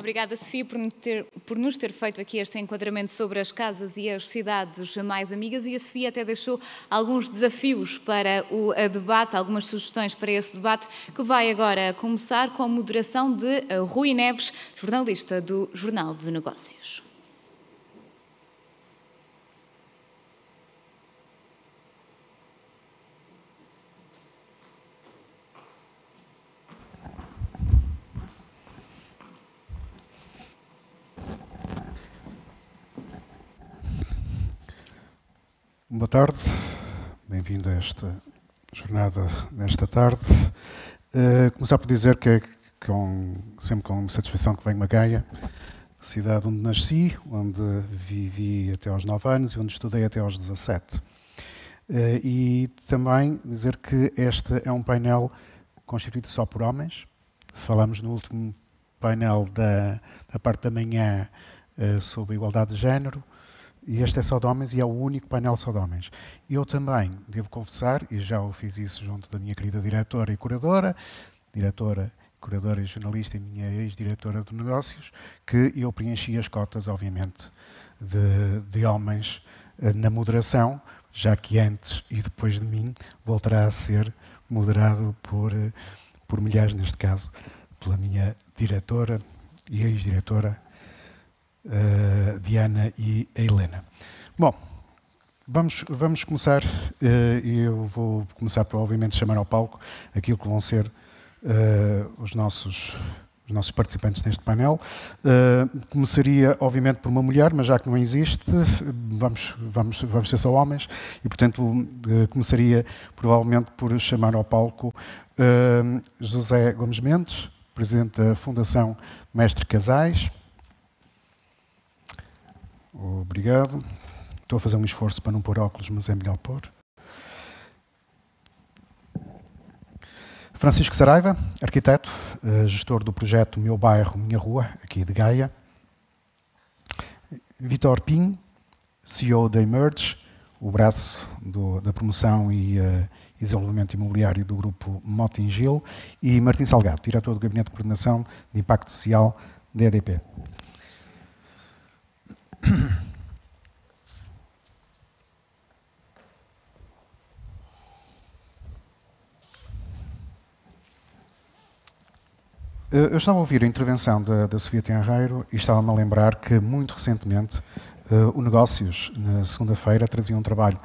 Obrigada, Sofia, por nos ter feito aqui este enquadramento sobre as casas e as cidades mais amigas. E a Sofia até deixou alguns desafios para o debate, algumas sugestões para esse debate, que vai agora começar com a moderação de Rui Neves, jornalista do Jornal de Negócios. Boa tarde, bem-vindo a esta jornada nesta tarde. Começar por dizer que é sempre com satisfação que venho a Gaia, cidade onde nasci, onde vivi até aos 9 anos e onde estudei até aos 17. E também dizer que este é um painel constituído só por homens. Falámos no último painel da parte da manhã sobre a igualdade de género. E este é só de homens e é o único painel só de homens. Eu também devo confessar, e já o fiz isso junto da minha querida diretora e curadora e jornalista e minha ex-diretora de negócios, que eu preenchi as cotas, obviamente, de homens na moderação, já que antes e depois de mim voltará a ser moderado por mulheres, neste caso, pela minha diretora e ex-diretora, Diana e a Helena. Bom, vamos começar, e eu vou começar por, obviamente, chamar ao palco aquilo que vão ser os nossos participantes neste painel. Começaria, obviamente, por uma mulher, mas já que não existe, vamos ser só homens, e, portanto, começaria, provavelmente, por chamar ao palco José Gomes Mendes, presidente da Fundação Mestre Casais. Obrigado. Estou a fazer um esforço para não pôr óculos, mas é melhor pôr. Francisco Saraiva, arquiteto, gestor do projeto Meu Bairro, Minha Rua, aqui de Gaia. Vítor Pinho, CEO da Emerge, o braço da promoção e desenvolvimento imobiliário do grupo Mota-Engil. E Martim Salgado, diretor do Gabinete de Coordenação de Impacto Social da EDP. Eu estava a ouvir a intervenção da Sofia Tenreiro e estava-me a lembrar que, muito recentemente, o Negócios, na segunda-feira, trazia um trabalho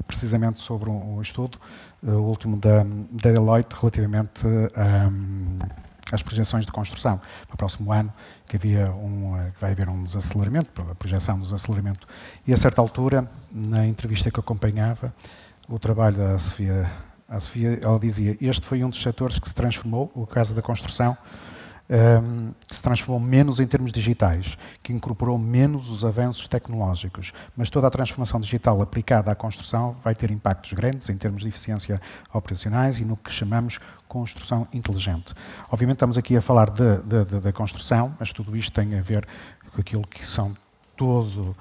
precisamente sobre um estudo, o último da Deloitte, relativamente às projeções de construção para o próximo ano, que vai haver um desaceleramento, a projeção do desaceleramento. E, a certa altura, na entrevista que acompanhava o trabalho da Sofia, ela dizia: este foi um dos setores que se transformou, o caso da construção, que se transformou menos em termos digitais, que incorporou menos os avanços tecnológicos, mas toda a transformação digital aplicada à construção vai ter impactos grandes em termos de eficiência operacionais e no que chamamos construção inteligente. Obviamente estamos aqui a falar da construção, mas tudo isto tem a ver com aquilo que são todo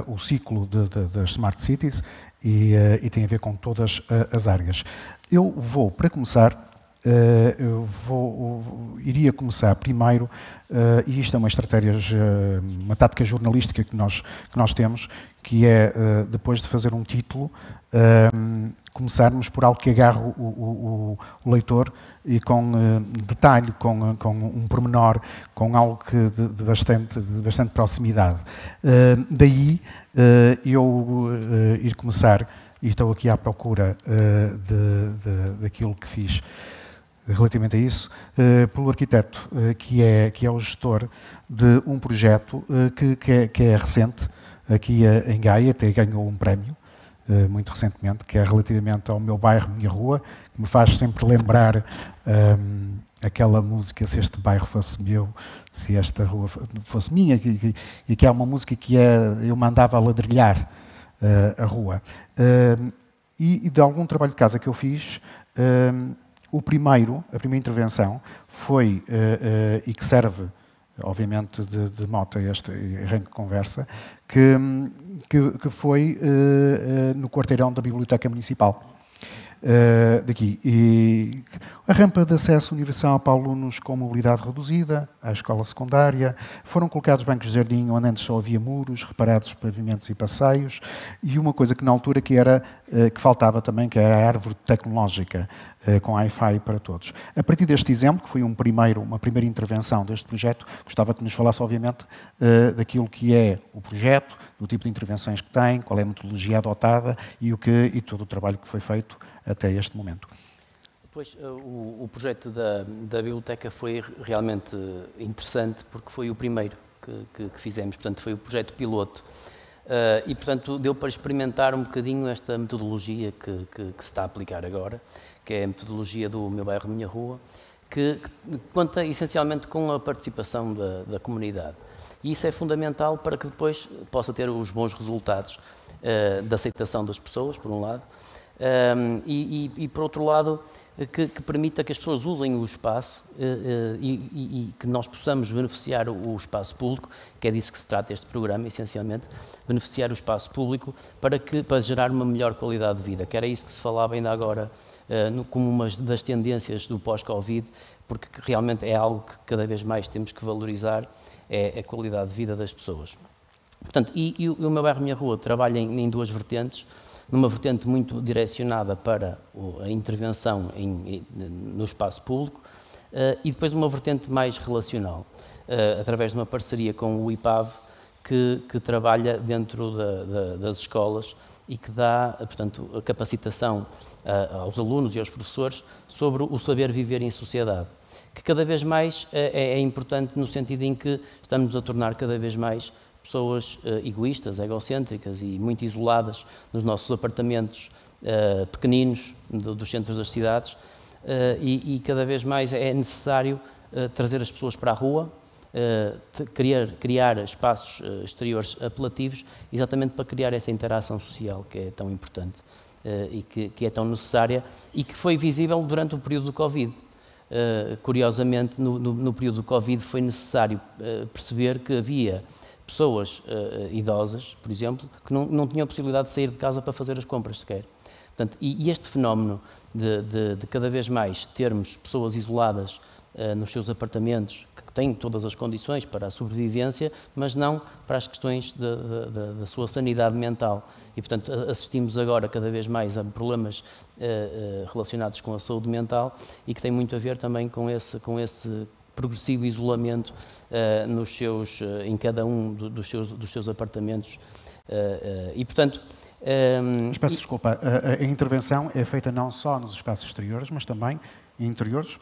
o ciclo das Smart Cities e tem a ver com todas as áreas. Eu vou, para começar, iria começar primeiro, e isto é uma estratégia, uma tática jornalística que nós temos, que é, depois de fazer um título, começarmos por algo que agarre o leitor e com detalhe, com um pormenor, com algo de bastante proximidade. Daí eu ir começar, e estou aqui à procura daquilo que fiz relativamente a isso, pelo arquiteto, que é o gestor de um projeto que é recente, aqui em Gaia, até ganhou um prémio, muito recentemente, que é relativamente ao Meu Bairro, Minha Rua, que me faz sempre lembrar aquela música Se Este Bairro Fosse Meu, Se Esta Rua Fosse Minha, e que é uma música que eu mandava a ladrilhar a rua. E de algum trabalho de casa que eu fiz, a primeira intervenção foi, e que serve, obviamente, de mote a este arranque de conversa, que foi no quarteirão da Biblioteca Municipal. daqui. E a rampa de acesso universal para alunos com mobilidade reduzida, à escola secundária, foram colocados bancos de jardim onde antes só havia muros, reparados pavimentos e passeios, e uma coisa que na altura que faltava também, que era a árvore tecnológica, com Wi-Fi para todos. A partir deste exemplo, que foi uma primeira intervenção deste projeto, gostava que nos falasse, obviamente, daquilo que é o projeto, do tipo de intervenções que tem, qual é a metodologia adotada e todo o trabalho que foi feito até este momento. Pois, o projeto da biblioteca foi realmente interessante porque foi o primeiro que fizemos, portanto foi o projeto piloto. E, portanto, deu para experimentar um bocadinho esta metodologia que se está a aplicar agora, que é a metodologia do Meu Bairro, Minha Rua, que conta essencialmente com a participação da comunidade. E isso é fundamental para que depois possa ter os bons resultados da aceitação das pessoas, por um lado, e por outro lado, que permita que as pessoas usem o espaço e que nós possamos beneficiar o espaço público, que é disso que se trata este programa, essencialmente, beneficiar o espaço público para gerar uma melhor qualidade de vida, que era isso que se falava ainda agora como uma das tendências do pós-Covid, porque realmente é algo que cada vez mais temos que valorizar, é a qualidade de vida das pessoas. Portanto, e o Meu Bairro, Minha Rua trabalha em duas vertentes, numa vertente muito direcionada para a intervenção no espaço público e depois uma vertente mais relacional, através de uma parceria com o IPAV, que trabalha dentro das escolas e que dá, portanto, a capacitação aos alunos e aos professores sobre o saber viver em sociedade, que cada vez mais é importante no sentido em que estamos a tornar cada vez mais pessoas egoístas, egocêntricas e muito isoladas nos nossos apartamentos pequeninos dos centros das cidades e cada vez mais é necessário trazer as pessoas para a rua, criar espaços exteriores apelativos, exatamente para criar essa interação social que é tão importante e que é tão necessária e que foi visível durante o período do Covid. Curiosamente, no período do Covid foi necessário perceber que havia pessoas idosas, por exemplo, que não tinham a possibilidade de sair de casa para fazer as compras sequer. Portanto, e este fenómeno de cada vez mais termos pessoas isoladas nos seus apartamentos, que têm todas as condições para a sobrevivência, mas não para as questões da sua sanidade mental. E, portanto, assistimos agora cada vez mais a problemas relacionados com a saúde mental e que tem muito a ver também com esse progressivo isolamento em cada um dos seus apartamentos. E, portanto... Mas peço desculpa, a intervenção é feita não só nos espaços exteriores, mas também interiores?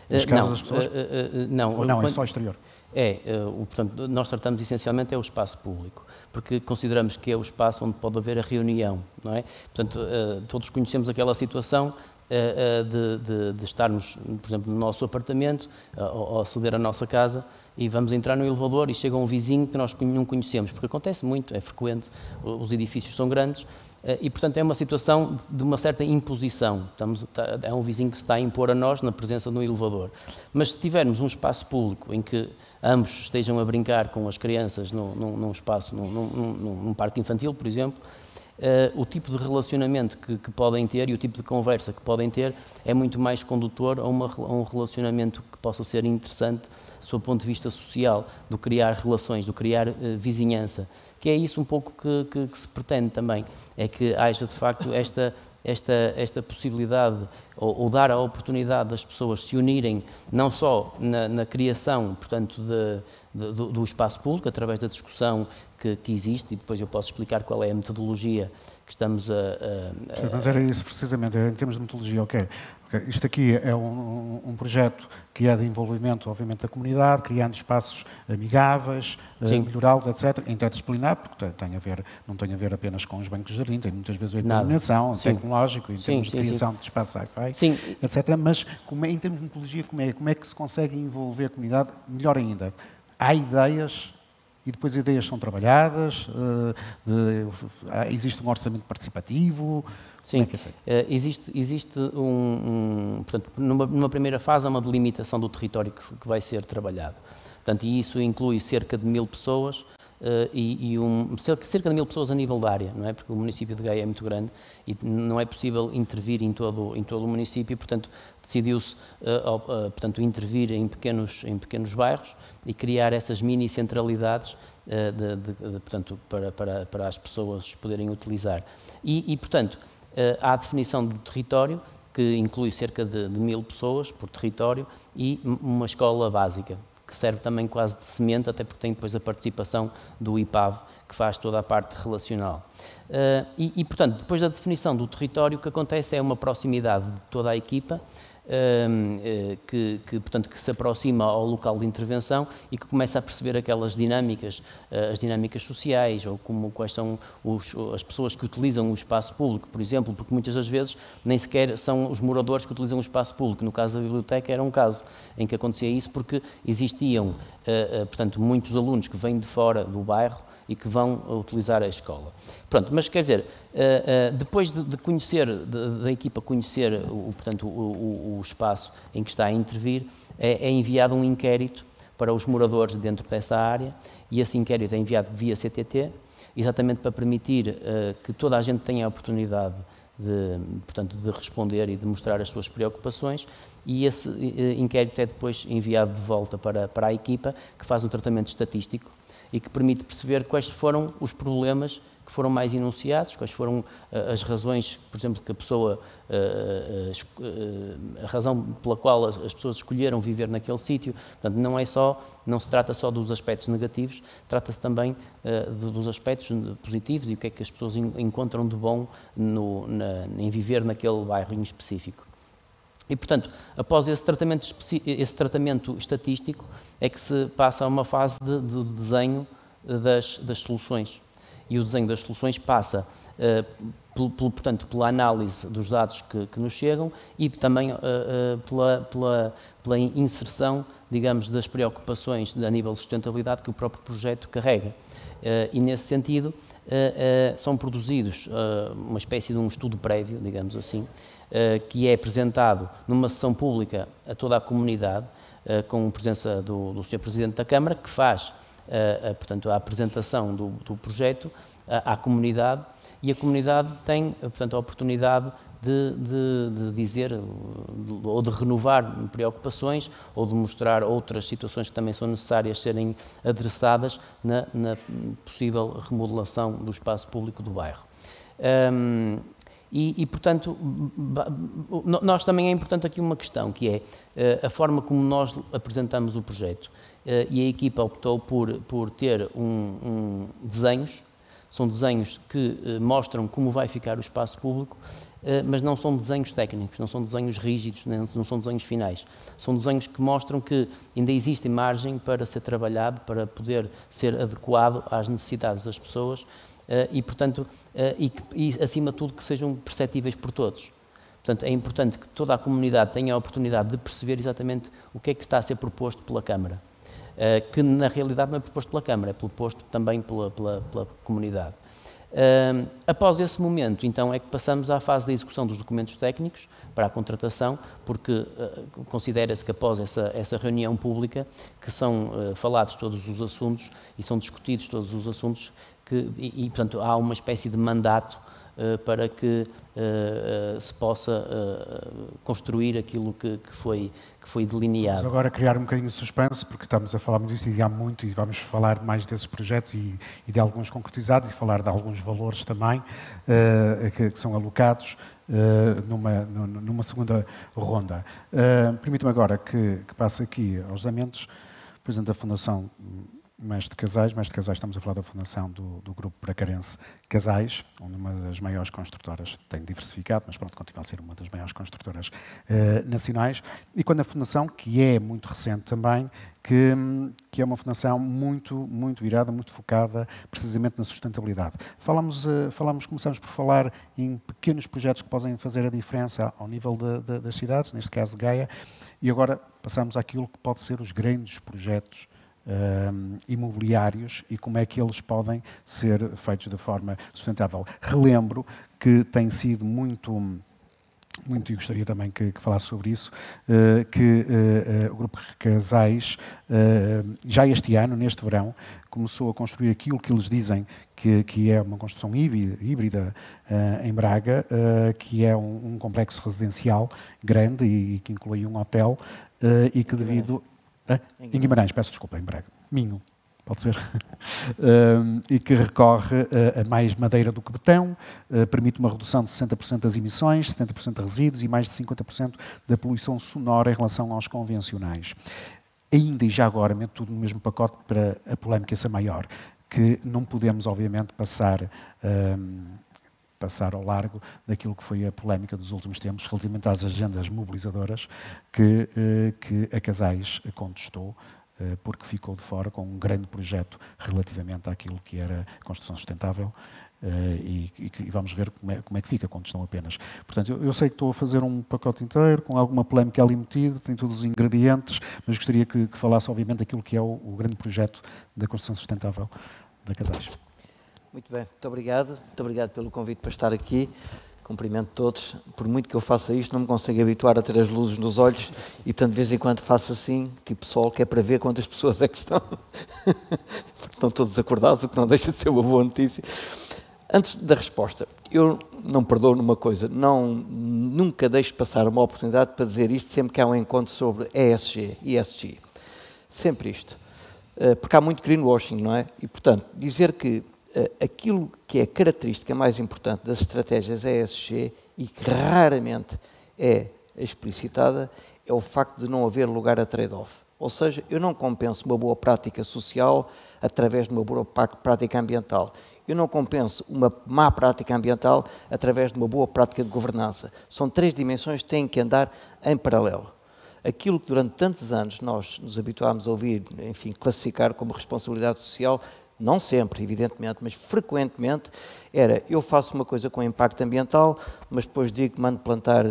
Nas casas das pessoas? Não. Ou não, é só exterior? Portanto, nós tratamos essencialmente o espaço público, porque consideramos que é o espaço onde pode haver a reunião, não é? Portanto, todos conhecemos aquela situação de estarmos, por exemplo, no nosso apartamento ou aceder à nossa casa e vamos entrar no elevador e chega um vizinho que nós não conhecemos, porque acontece muito, é frequente, os edifícios são grandes e, portanto, é uma situação de uma certa imposição. É um vizinho que se está a impor a nós na presença no elevador. Mas se tivermos um espaço público em que ambos estejam a brincar com as crianças num espaço, num parque infantil, por exemplo, o tipo de relacionamento que podem ter e o tipo de conversa que podem ter é muito mais condutor a um relacionamento que possa ser interessante do seu ponto de vista social, do criar relações, do criar vizinhança, que é isso um pouco que se pretende também, é que haja de facto esta possibilidade ou dar a oportunidade das pessoas se unirem não só na criação, portanto, do espaço público, através da discussão que existe, e depois eu posso explicar qual é a metodologia que estamos Mas era isso precisamente, em termos de metodologia, ok. Isto aqui é um projeto que é de envolvimento, obviamente, da comunidade, criando espaços amigáveis, melhorá-los, etc., interdisciplinar, porque não tem a ver apenas com os bancos de jardim, tem muitas vezes a ver com a iluminação, tecnológico, em termos de criação de espaços Wi-Fi, etc. Mas em termos de metodologia, como é que se consegue envolver a comunidade? Melhor ainda, há ideias e depois as ideias são trabalhadas, existe um orçamento participativo. Sim, existe portanto, numa primeira fase há uma delimitação do território que vai ser trabalhado. Portanto, e isso inclui cerca de 1000 pessoas e cerca de 1000 pessoas a nível da área, não é? Porque o município de Gaia é muito grande e não é possível intervir em todo o município, portanto decidiu-se portanto, intervir em pequenos bairros e criar essas mini centralidades portanto, para as pessoas poderem utilizar. E portanto, há a definição do território, que inclui cerca de 1000 pessoas por território e uma escola básica, que serve também quase de semente, até porque tem depois a participação do IPAV, que faz toda a parte relacional. Portanto, depois da definição do território, o que acontece é uma proximidade de toda a equipa, portanto, que se aproxima ao local de intervenção e que começa a perceber aquelas dinâmicas, as dinâmicas sociais, ou quais são as pessoas que utilizam o espaço público, por exemplo, porque muitas das vezes nem sequer são os moradores que utilizam o espaço público. No caso da biblioteca era um caso em que acontecia isso porque existiam, portanto, muitos alunos que vêm de fora do bairro e que vão utilizar a escola. Pronto, mas quer dizer, depois de conhecer, da equipa conhecer portanto, o espaço em que está a intervir, é enviado um inquérito para os moradores dentro dessa área e esse inquérito é enviado via CTT, exatamente para permitir que toda a gente tenha a oportunidade portanto, de responder e de mostrar as suas preocupações, e esse inquérito é depois enviado de volta para a equipa, que faz um tratamento estatístico e que permite perceber quais foram os problemas que foram mais enunciados, quais foram as razões, por exemplo, que a pessoa, a razão pela qual as pessoas escolheram viver naquele sítio. Portanto, não se trata só dos aspectos negativos, trata-se também dos aspectos positivos e o que é que as pessoas encontram de bom em viver naquele bairro em específico. E, portanto, após esse tratamento estatístico, é que se passa a uma fase de desenho das soluções. E o desenho das soluções passa, portanto, pela análise dos dados que nos chegam e também pela inserção, digamos, das preocupações a nível de sustentabilidade que o próprio projeto carrega. E, nesse sentido, são produzidos uma espécie de um estudo prévio, digamos assim, que é apresentado numa sessão pública a toda a comunidade, com a presença do Sr. Presidente da Câmara, que faz, portanto, a apresentação do projeto à comunidade, e a comunidade tem, portanto, a oportunidade de dizer ou de renovar preocupações ou de mostrar outras situações que também são necessárias serem adressadas na possível remodelação do espaço público do bairro. Portanto, nós também é importante aqui uma questão, que é a forma como nós apresentamos o projeto. E a equipa optou por ter desenhos, são desenhos que mostram como vai ficar o espaço público, mas não são desenhos técnicos, não são desenhos rígidos, não são desenhos finais. São desenhos que mostram que ainda existe margem para ser trabalhado, para poder ser adequado às necessidades das pessoas, portanto, e acima de tudo que sejam perceptíveis por todos. Portanto, é importante que toda a comunidade tenha a oportunidade de perceber exatamente o que é que está a ser proposto pela Câmara, que na realidade não é proposto pela Câmara, é proposto também pela comunidade. Após esse momento, então, é que passamos à fase da execução dos documentos técnicos para a contratação, porque considera-se que após essa reunião pública, que são falados todos os assuntos e são discutidos todos os assuntos, portanto, há uma espécie de mandato para que se possa construir aquilo que foi delineado. Vamos agora criar um bocadinho de suspense, porque estamos a falar muito disso e há muito, e vamos falar mais desses projetos e de alguns concretizados e falar de alguns valores também que são alocados numa segunda ronda. Permita-me agora que passe aqui aos José Mendes, Presidente da Fundação Mestre Casais. Mestre Casais, estamos a falar da fundação do Grupo Bracarense Casais, onde uma das maiores construtoras, tem diversificado, mas pronto, continua a ser uma das maiores construtoras nacionais, e quando a fundação, que é muito recente também, que é uma fundação muito virada, muito focada precisamente na sustentabilidade. Começamos por falar em pequenos projetos que podem fazer a diferença ao nível das cidades, neste caso Gaia, e agora passamos àquilo que pode ser os grandes projetos imobiliários e como é que eles podem ser feitos de forma sustentável. Relembro que tem sido muito muito e gostaria também que falasse sobre isso, que o Grupo Casais, já este ano, neste verão, começou a construir aquilo que eles dizem que é uma construção híbrida em Braga, que é um complexo residencial grande e que inclui um hotel, e que devido... Em Guimarães, peço desculpa, em Braga. Minho. Pode ser, e que recorre a mais madeira do que betão, permite uma redução de 60% das emissões, 70% de resíduos e mais de 50% da poluição sonora em relação aos convencionais. Ainda e já agora, meto tudo no mesmo pacote para a polémica ser maior, que não podemos, obviamente, passar ao largo daquilo que foi a polémica dos últimos tempos relativamente às agendas mobilizadoras que a Casais contestou, porque ficou de fora com um grande projeto relativamente àquilo que era a construção sustentável, e vamos ver como é que fica quando estão apenas. Portanto, eu sei que estou a fazer um pacote inteiro, com alguma polémica ali metida, tem todos os ingredientes, mas gostaria que falasse, obviamente, daquilo que é o grande projeto da construção sustentável da Casais. Muito bem, muito obrigado pelo convite para estar aqui. Cumprimento todos. Por muito que eu faça isto, não me consigo habituar a ter as luzes nos olhos e, portanto, de vez em quando faço assim, tipo sol, que é para ver quantas pessoas é que estão. Estão todos acordados, o que não deixa de ser uma boa notícia. Antes da resposta, eu não perdoo numa coisa, nunca deixo passar uma oportunidade para dizer isto sempre que há um encontro sobre ESG. Sempre isto. Porque há muito greenwashing, não é? E, portanto, dizer que aquilo que é a característica mais importante das estratégias ESG e que raramente é explicitada é o facto de não haver lugar a trade-off. Ou seja, eu não compenso uma boa prática social através de uma boa prática ambiental. Eu não compenso uma má prática ambiental através de uma boa prática de governança. São 3 dimensões que têm que andar em paralelo. Aquilo que durante tantos anos nós nos habituámos a ouvir, enfim, classificar como responsabilidade social, não sempre, evidentemente, mas frequentemente, era eu faço uma coisa com impacto ambiental, mas depois digo que mando plantar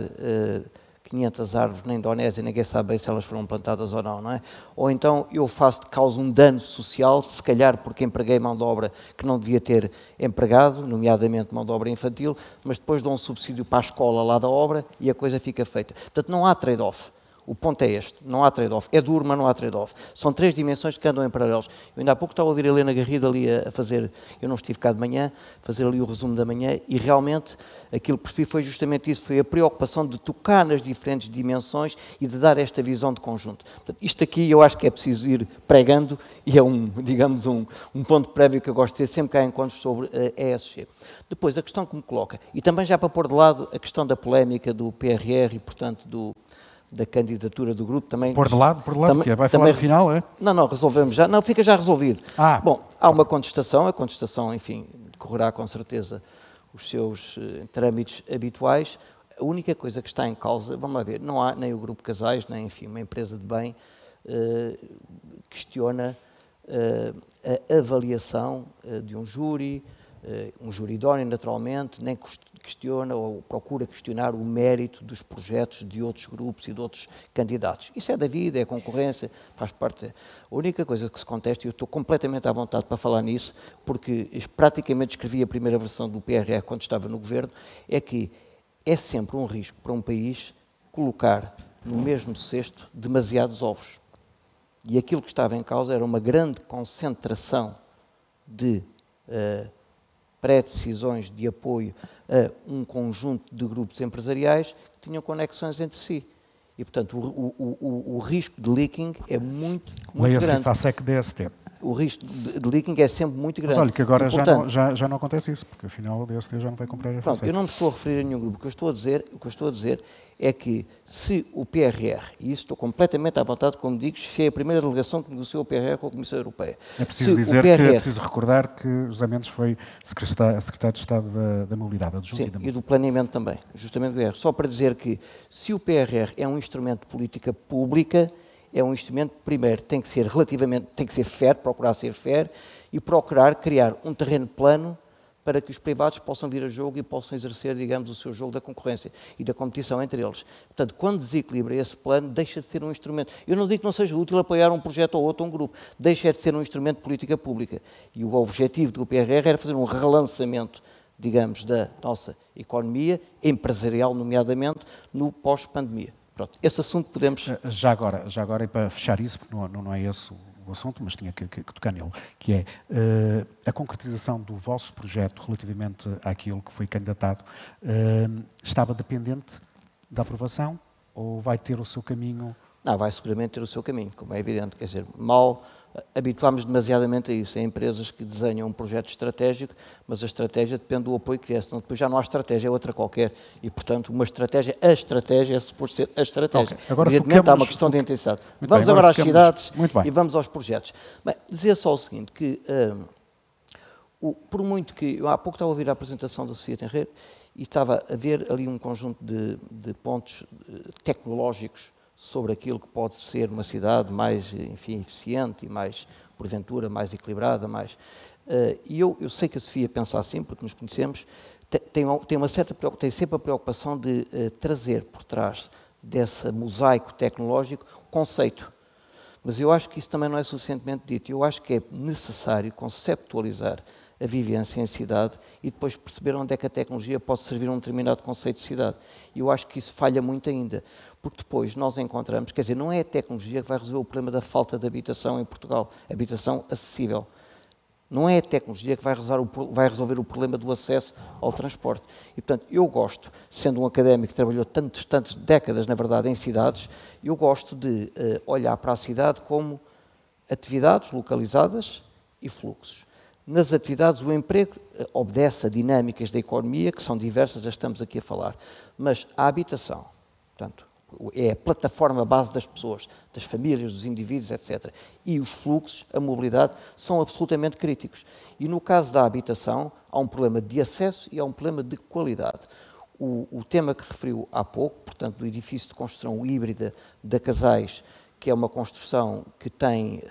500 árvores na Indonésia, ninguém sabe bem se elas foram plantadas ou não é? Ou então eu causo um dano social, se calhar porque empreguei mão de obra que não devia ter empregado, nomeadamente mão de obra infantil, mas depois dou um subsídio para a escola lá da obra e a coisa fica feita. Portanto, não há trade-off. O ponto é este, não há trade-off. É duro, mas não há trade-off. São 3 dimensões que andam em paralelos. Eu ainda há pouco estava a ouvir a Helena Garrido ali a fazer, eu não estive cá de manhã, fazer ali o resumo da manhã, e realmente aquilo que percebi foi justamente isso, foi a preocupação de tocar nas diferentes dimensões e de dar esta visão de conjunto. Portanto, isto aqui eu acho que é preciso ir pregando, e é digamos, um ponto prévio que eu gosto de ter sempre que há encontros sobre a ESG. Depois, a questão que me coloca, e também já para pôr de lado a questão da polémica do PRR e, portanto, da candidatura do grupo também... Por de lado, também, que vai falar no final, é? Não, resolvemos já. Não, fica já resolvido. Bom, há uma contestação, a contestação, enfim, decorrerá com certeza os seus trâmites habituais. A única coisa que está em causa, vamos lá ver, não há nem o Grupo Casais, nem, enfim, uma empresa de bem, questiona a avaliação de um júri idóneo, naturalmente, nem questiona ou procura questionar o mérito dos projetos de outros grupos e de outros candidatos. Isso é da vida, é concorrência, faz parte. A única coisa que se contesta, e eu estou completamente à vontade para falar nisso, porque praticamente escrevi a primeira versão do PRR quando estava no governo, é que é sempre um risco para um país colocar no mesmo cesto demasiados ovos. E aquilo que estava em causa era uma grande concentração de pré-decisões de apoio a um conjunto de grupos empresariais que tinham conexões entre si. E, portanto, o risco de leaking é muito grande. Leia-se FASEC DST. O risco de leaking é sempre muito grande. Mas olha, que agora e, portanto, já não acontece isso, porque afinal o DST já não vai comprar a FASEC. Eu não me estou a referir a nenhum grupo. O que eu estou a dizer é que se o PRR, e isso estou completamente à vontade, como digo, foi a primeira delegação que negociou o PRR com a Comissão Europeia. É preciso dizer que é preciso recordar que José Mendes foi secretário de Estado da Mobilidade, adjunto e do Planeamento também, justamente do PRR. Só para dizer que se o PRR é um instrumento de política pública, é um instrumento, primeiro, tem que ser fair, procurar ser fair, e procurar criar um terreno plano para que os privados possam vir a jogo e possam exercer, digamos, o seu jogo da concorrência e da competição entre eles. Portanto, quando desequilibra esse plano, deixa de ser um instrumento. Eu não digo que não seja útil apoiar um projeto ou outro, um grupo. Deixa de ser um instrumento de política pública. E o objetivo do PRR era fazer um relançamento digamos, da nossa economia, empresarial, nomeadamente, no pós-pandemia. Pronto, esse assunto podemos... Já agora, e para fechar isso, porque não é esse o assunto, mas tinha que tocar nele, que é a concretização do vosso projeto relativamente àquilo que foi candidatado, estava dependente da aprovação ou vai ter o seu caminho? Não, vai seguramente ter o seu caminho, como é evidente, quer dizer, mal habituámos demasiadamente a isso, a empresas que desenham um projeto estratégico, mas a estratégia depende do apoio que vier, senão depois já não há estratégia, é outra qualquer, e portanto a estratégia é suposto ser a estratégia. Okay. Agora evidentemente há uma questão de intensidade. Vamos agora às cidades e vamos aos projetos. Bem, dizer só o seguinte, que por muito que, eu há pouco estava a ouvir a apresentação da Sofia Tenreiro, e estava a ver ali um conjunto de pontos tecnológicos sobre aquilo que pode ser uma cidade mais, enfim, eficiente e mais, porventura, mais equilibrada, mais... E eu sei que a Sofia pensa assim, porque nos conhecemos, tem sempre a preocupação de trazer por trás desse mosaico tecnológico conceito. Mas eu acho que isso também não é suficientemente dito. Eu acho que é necessário conceptualizar a vivência em cidade e depois perceber onde é que a tecnologia pode servir a um determinado conceito de cidade. E eu acho que isso falha muito ainda, porque depois nós encontramos, quer dizer, não é a tecnologia que vai resolver o problema da falta de habitação em Portugal, habitação acessível. Não é a tecnologia que vai resolver o problema do acesso ao transporte. E, portanto, eu gosto, sendo um académico que trabalhou tantas décadas, na verdade, em cidades, eu gosto de olhar para a cidade como atividades localizadas e fluxos. Nas atividades, o emprego obedece a dinâmicas da economia, que são diversas, já estamos aqui a falar. Mas a habitação, portanto, é a plataforma base das pessoas, das famílias, dos indivíduos, etc. E os fluxos, a mobilidade, são absolutamente críticos. E no caso da habitação, há um problema de acesso e há um problema de qualidade. O tema que referiu há pouco, portanto, do edifício de construção híbrida da Casais, que é uma construção que tem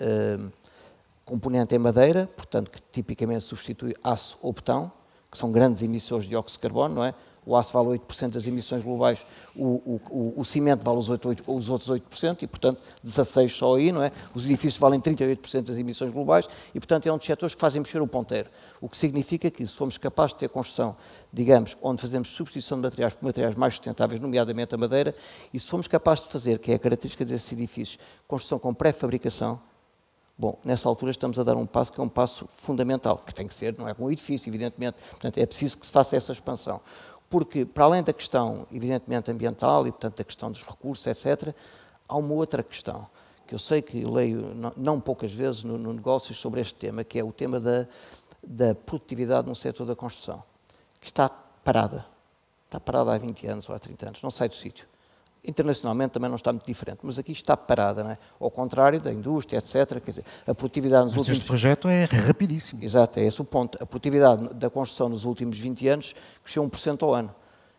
componente em madeira, portanto, que tipicamente substitui aço ou betão, que são grandes emissores de dióxido de carbono, não é? O aço vale 8% das emissões globais, o cimento vale os outros 8% e, portanto, 16% só aí, não é? Os edifícios valem 38% das emissões globais e, portanto, é um dos setores que fazem mexer o ponteiro. O que significa que, se formos capazes de ter construção, digamos, onde fazemos substituição de materiais por materiais mais sustentáveis, nomeadamente a madeira, e se formos capazes de fazer, que é a característica desses edifícios, construção com pré-fabricação, bom, nessa altura estamos a dar um passo que é um passo fundamental, que tem que ser, não é com o edifício, evidentemente, portanto é preciso que se faça essa expansão. Porque, para além da questão, evidentemente, ambiental e, portanto, da questão dos recursos, etc., há uma outra questão, que eu sei que leio não poucas vezes no negócios sobre este tema, que é o tema da produtividade no setor da construção, que está parada. Está parada há 20 anos ou há 30 anos, não sai do sítio. Internacionalmente também não está muito diferente, mas aqui está parada, não é? Ao contrário da indústria, etc. Quer dizer, a produtividade nos últimos... Este projeto é rapidíssimo. Exato, é esse o ponto. A produtividade da construção nos últimos 20 anos cresceu 1% ao ano.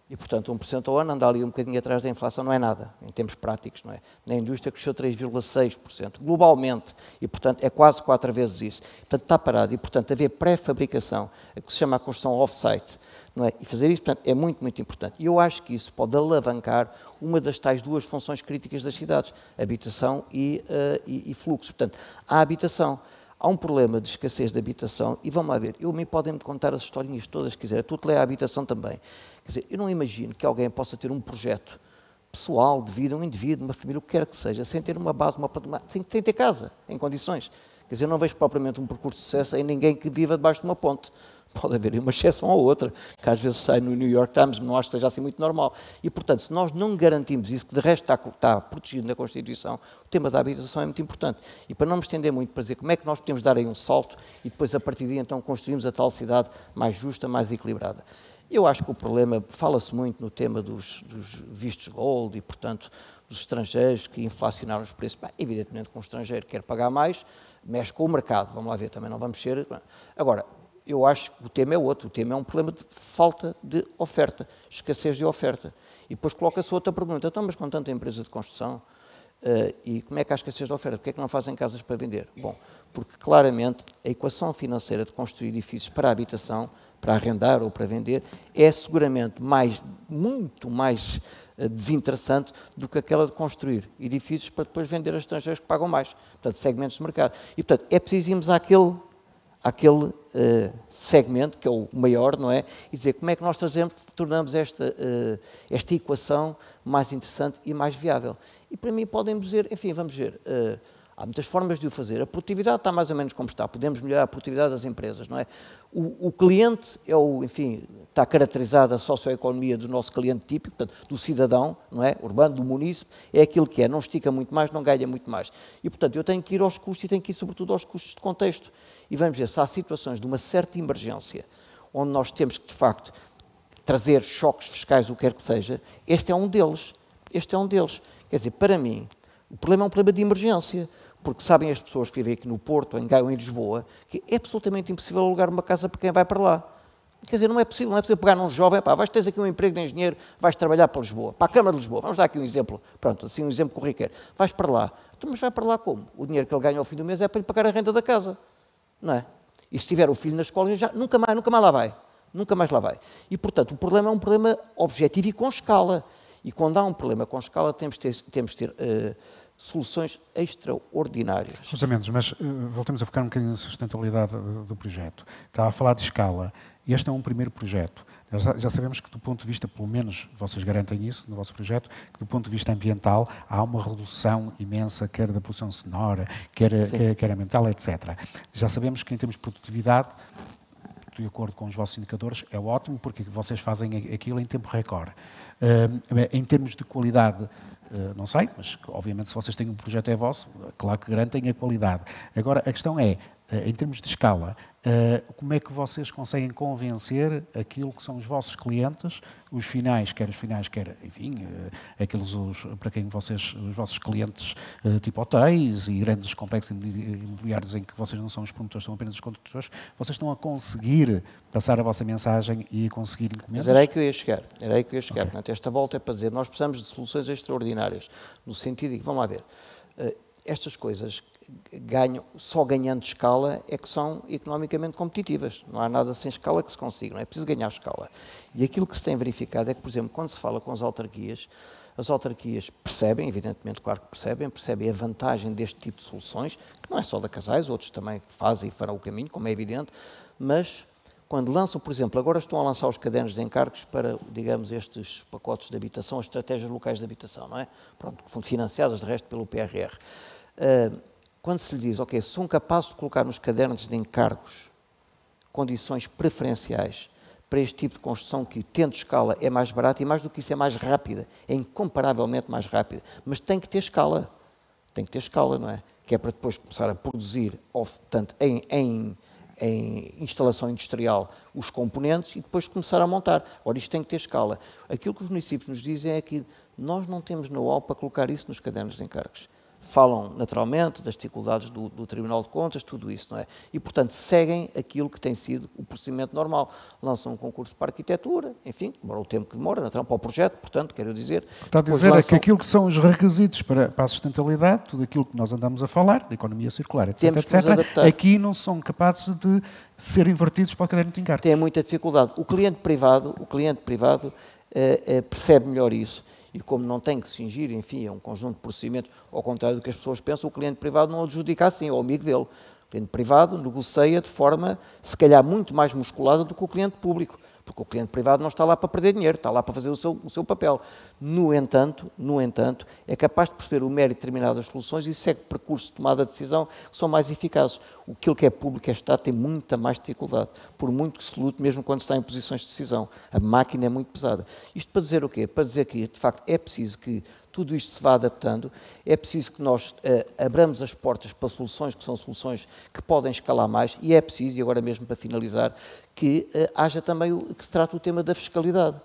E, portanto, 1% ao ano anda ali um bocadinho atrás da inflação, não é nada, em termos práticos, não é? Na indústria cresceu 3,6%, globalmente, e, portanto, é quase 4 vezes isso. Portanto, está parado. E, portanto, haver pré-fabricação, que se chama a construção off-site, não é? E fazer isso, portanto, é muito, muito importante. E eu acho que isso pode alavancar uma das tais duas funções críticas das cidades, habitação e fluxo. Portanto, a habitação. Há um problema de escassez de habitação e vamos lá ver, podem-me contar as historinhas todas que quiser, tudo é a habitação também. Quer dizer, eu não imagino que alguém possa ter um projeto pessoal de vida, um indivíduo, uma família, o que quer que seja, sem ter uma base, sem ter casa, em condições. Quer dizer, eu não vejo propriamente um percurso de sucesso em ninguém que viva debaixo de uma ponte. Pode haver uma exceção ou outra, que às vezes sai no New York Times, não acho que esteja assim muito normal. E, portanto, se nós não garantimos isso, que de resto está protegido na Constituição, o tema da habitação é muito importante. E para não me estender muito, para dizer como é que nós podemos dar aí um salto e depois, a partir daí, então, construímos a tal cidade mais justa, mais equilibrada. Eu acho que o problema, fala-se muito no tema dos vistos gold e, portanto, dos estrangeiros que inflacionaram os preços. Bem, evidentemente que um estrangeiro quer pagar mais, mexe com o mercado, vamos lá ver, também não vamos ser... Agora, eu acho que o tema é outro, o tema é um problema de falta de oferta, escassez de oferta. E depois coloca-se outra pergunta, então, mas com tanta empresa de construção, e como é que há escassez de oferta? Porquê é que não fazem casas para vender? Bom, porque claramente a equação financeira de construir edifícios para a habitação, para arrendar ou para vender, é seguramente muito mais desinteressante do que aquela de construir edifícios para depois vender a estrangeiros que pagam mais. Portanto, segmentos de mercado. E, portanto, é preciso irmos àquele segmento, que é o maior, não é? E dizer como é que nós tornamos esta equação mais interessante e mais viável. E para mim podem dizer, enfim, vamos ver, há muitas formas de o fazer. A produtividade está mais ou menos como está. Podemos melhorar a produtividade das empresas, não é? O cliente enfim, está caracterizada a socioeconomia do nosso cliente típico, portanto, do cidadão, não é? Urbano, do munícipe, é aquilo que é. Não estica muito mais, não ganha muito mais. E, portanto, eu tenho que ir aos custos e tenho que ir, sobretudo, aos custos de contexto. E vamos ver se há situações de uma certa emergência, onde nós temos que, de facto, trazer choques fiscais, o que quer que seja, este é um deles. Este é um deles. Quer dizer, para mim, o problema é um problema de emergência, porque sabem as pessoas que vivem aqui no Porto, em Gaia ou em Lisboa, que é absolutamente impossível alugar uma casa para quem vai para lá. Quer dizer, não é possível pegar num jovem, pá, tens aqui um emprego de engenheiro, vais trabalhar para Lisboa, para a Câmara de Lisboa, vamos dar aqui um exemplo, pronto, assim um exemplo corriqueiro, vais para lá, então, mas vai para lá como? O dinheiro que ele ganha ao fim do mês é para lhe pagar a renda da casa, não é? E se tiver o filho na escola, já nunca mais lá vai, nunca mais lá vai. E, portanto, o problema é um problema objetivo e com escala, e quando há um problema com escala temos de ter soluções extraordinárias. José Mendes, mas voltemos a focar um bocadinho na sustentabilidade do projeto. Estava a falar de escala. Este é um primeiro projeto. Já sabemos que, do ponto de vista, pelo menos vocês garantem isso no vosso projeto, que do ponto de vista ambiental há uma redução imensa, quer da poluição sonora, quer ambiental, etc. Já sabemos que, em termos de produtividade, de acordo com os vossos indicadores, é ótimo, porque vocês fazem aquilo em tempo recorde. Em termos de qualidade, não sei, mas obviamente se vocês têm um projeto é vosso, claro que garantem a qualidade. Agora, a questão é, em termos de escala, como é que vocês conseguem convencer aquilo que são os vossos clientes, os finais, quer, enfim, aqueles para quem os vossos clientes, tipo hotéis e grandes complexos imobiliários em que vocês não são os promotores, são apenas os construtores, vocês estão a conseguir passar a vossa mensagem e a conseguir encomendas? Mas era aí que eu ia chegar. Okay. Portanto, esta volta é para dizer, nós precisamos de soluções extraordinárias, no sentido de que, vamos lá ver, estas coisas só ganhando escala é que são economicamente competitivas. Não há nada sem escala que se consiga, não é preciso ganhar escala. E aquilo que se tem verificado é que, por exemplo, quando se fala com as autarquias percebem, evidentemente, claro que percebem a vantagem deste tipo de soluções, que não é só da Casais, outros também fazem e farão o caminho, como é evidente, mas quando lançam, por exemplo, agora estão a lançar os cadernos de encargos para, digamos, estes pacotes de habitação, as estratégias locais de habitação, não é? Pronto, que foram financiadas, de resto, pelo PRR. Quando se lhe diz, ok, são capazes de colocar nos cadernos de encargos condições preferenciais para este tipo de construção que, tendo escala, é mais barata e, mais do que isso, é mais rápida, é incomparavelmente mais rápida, mas tem que ter escala, não é? Que é para depois começar a produzir, tanto em instalação industrial, os componentes e depois começar a montar. Ora, isto tem que ter escala. Aquilo que os municípios nos dizem é que nós não temos know-how para colocar isso nos cadernos de encargos. Falam, naturalmente, das dificuldades do Tribunal de Contas, tudo isso, não é? E, portanto, seguem aquilo que tem sido o procedimento normal. Lançam um concurso para a arquitetura, enfim, demora o tempo que demora, naturalmente, para o projeto, portanto, quero dizer... Está a dizer é que aquilo que são os requisitos para a sustentabilidade, tudo aquilo que nós andamos a falar, de economia circular, etc., aqui não são capazes de ser invertidos para o caderno de encargos. Tem muita dificuldade. O cliente privado percebe melhor isso. E como não tem que se cingir, enfim, a um conjunto de procedimentos, ao contrário do que as pessoas pensam, o cliente privado não adjudica assim, é o amigo dele. O cliente privado negocia de forma, se calhar, muito mais musculada do que o cliente público, porque o cliente privado não está lá para perder dinheiro, está lá para fazer o seu papel. No entanto, é capaz de perceber o mérito de determinadas soluções e segue percurso de tomada de decisão que são mais eficazes. Aquilo que é público, é Estado, tem muita mais dificuldade, por muito que se lute, mesmo quando está em posições de decisão. A máquina é muito pesada. Isto para dizer o quê? Para dizer que, de facto, é preciso que tudo isto se vá adaptando, é preciso que nós abramos as portas para soluções que são soluções que podem escalar mais e é preciso, e agora mesmo para finalizar, que haja também que se trate o tema da fiscalidade.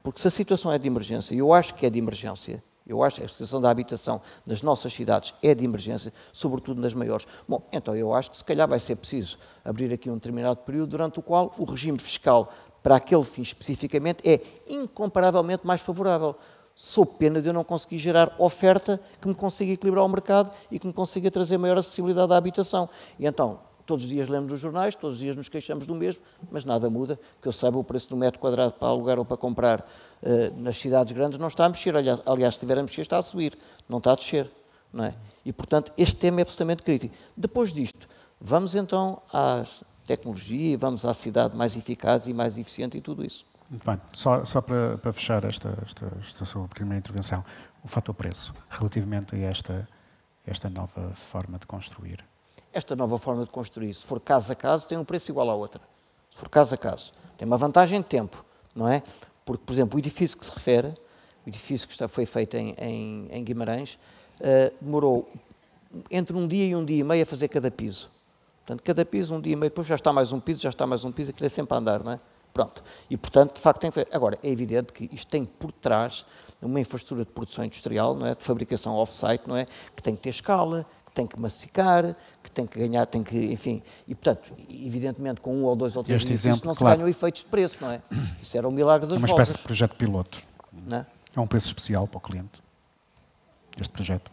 Porque se a situação é de emergência, eu acho que é de emergência, eu acho que a situação da habitação nas nossas cidades é de emergência, sobretudo nas maiores. Bom, então eu acho que se calhar vai ser preciso abrir aqui um determinado período durante o qual o regime fiscal para aquele fim especificamente é incomparavelmente mais favorável. Sob pena de eu não conseguir gerar oferta que me consiga equilibrar o mercado e que me consiga trazer maior acessibilidade à habitação. E então, todos os dias lemos nos jornais, todos os dias nos queixamos do mesmo, mas nada muda, que eu saiba o preço do metro quadrado para alugar ou para comprar nas cidades grandes não está a mexer, aliás, se estiver a mexer está a subir, não está a descer, não é? E, portanto, este tema é absolutamente crítico. Depois disto, vamos então tecnologia e vamos à cidade mais eficaz e mais eficiente e tudo isso. Muito bem. Só para fechar esta sua primeira intervenção, o fator preço, relativamente a esta nova forma de construir. Esta nova forma de construir, se for caso a caso, tem um preço igual à outra. Se for caso a caso. Tem uma vantagem de tempo, não é? Porque, por exemplo, o edifício que se refere, o edifício que foi feito em Guimarães, demorou entre um dia e um dia e meio a fazer cada piso. Portanto, cada piso, um dia e meio, depois já está mais um piso, aquilo é sempre a andar, não é? Pronto. E, portanto, de facto, tem que fazer. Agora, é evidente que isto tem por trás uma infraestrutura de produção industrial, não é? De fabricação off-site, não é? Que tem que ter escala, que tem que massificar, que tem que ganhar, enfim. E, portanto, evidentemente, com um ou dois ou três edifícios não se ganham efeitos de preço, não é? Isso era o milagre das rosas. É uma espécie de projeto piloto. Não é? É um preço especial para o cliente, este projeto.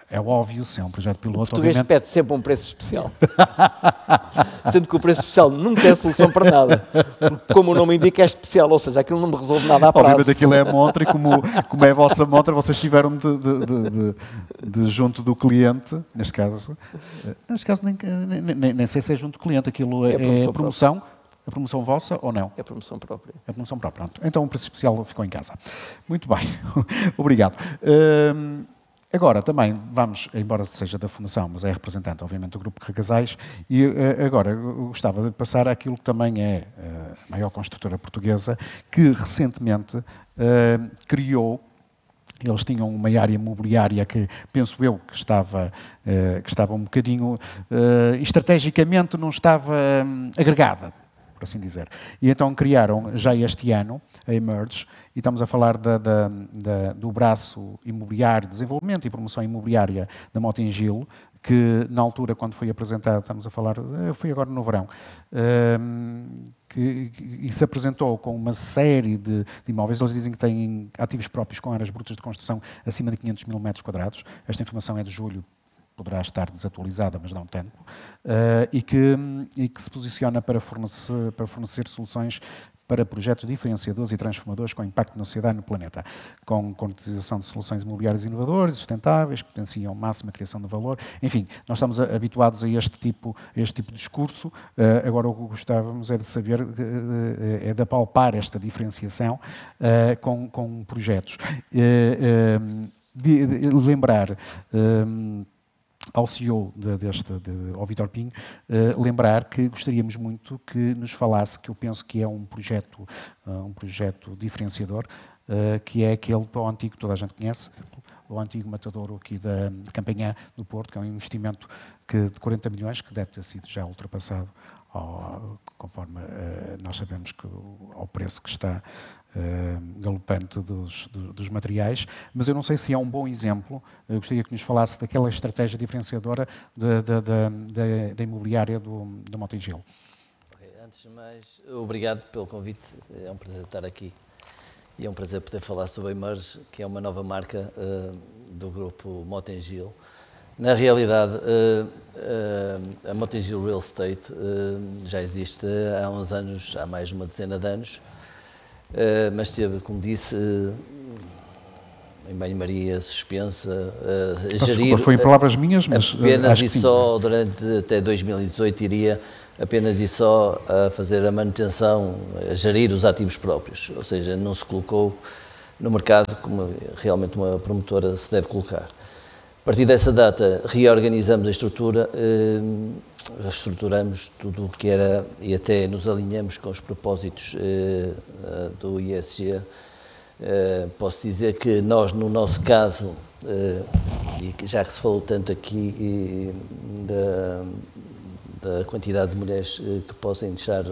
É óbvio, se é um projeto piloto, o português obviamente... pede sempre um preço especial. Sendo que o preço especial nunca é solução para nada. Porque, como o nome indica, é especial, ou seja, aquilo não me resolve nada a prazo. Obviamente aquilo é a montra e como é a vossa montra, vocês tiveram de junto do cliente, neste caso nem sei se é junto do cliente, aquilo é promoção. A promoção vossa ou não? É a promoção própria. É a promoção própria, pronto. Então o preço especial ficou em casa. Muito bem, obrigado. Agora, também vamos, embora seja da Fundação, mas é representante, obviamente, do Grupo Recasais, e agora eu gostava de passar àquilo que também é a maior construtora portuguesa, que recentemente criou. Eles tinham uma área imobiliária que, penso eu, que estava um bocadinho, estrategicamente não estava agregada, por assim dizer. E então criaram, já este ano, a Emerge, e estamos a falar do braço imobiliário, desenvolvimento e promoção imobiliária da Motengil, que na altura, quando foi apresentado, estamos a falar, foi agora no verão, e se apresentou com uma série de imóveis. Eles dizem que têm ativos próprios com áreas brutas de construção acima de 500 mil metros quadrados. Esta informação é de julho, poderá estar desatualizada, mas não tanto, e que se posiciona para fornecer soluções para projetos diferenciadores e transformadores com impacto na sociedade e no planeta, com concretização de soluções imobiliárias inovadoras e sustentáveis, que potenciam ao máximo a criação de valor. Enfim, nós estamos habituados a este tipo de discurso. Agora, o que gostávamos é de saber, é de apalpar esta diferenciação com projetos. Lembrar... ao CEO ao Vítor Pinho, lembrar que gostaríamos muito que nos falasse, que eu penso que é um projeto diferenciador, que é aquele para o antigo, toda a gente conhece, o antigo matadouro aqui da Campanhã do Porto, que é um investimento de 40 milhões, que deve ter sido já ultrapassado, conforme nós sabemos que ao preço que está galopante dos materiais, mas eu não sei se é um bom exemplo. Eu gostaria que nos falasse daquela estratégia diferenciadora da imobiliária do Motengil. Okay, antes de mais, obrigado pelo convite, é um prazer estar aqui e é um prazer poder falar sobre a Emerge, que é uma nova marca do grupo Motengil. Na realidade, a Motengil Real Estate já existe há uns anos, há mais de uma dezena de anos, mas teve, como disse, em banho-maria suspensa, Desculpa, foi em palavras minhas, mas apenas acho que e sim. só durante até 2018 iria apenas e só a fazer a manutenção, a gerir os ativos próprios, ou seja, não se colocou no mercado como realmente uma promotora se deve colocar. A partir dessa data reorganizamos a estrutura, reestruturamos tudo o que era e até nos alinhamos com os propósitos do ISG. Posso dizer que nós, no nosso caso, e já que se falou tanto aqui da quantidade de mulheres que possam deixar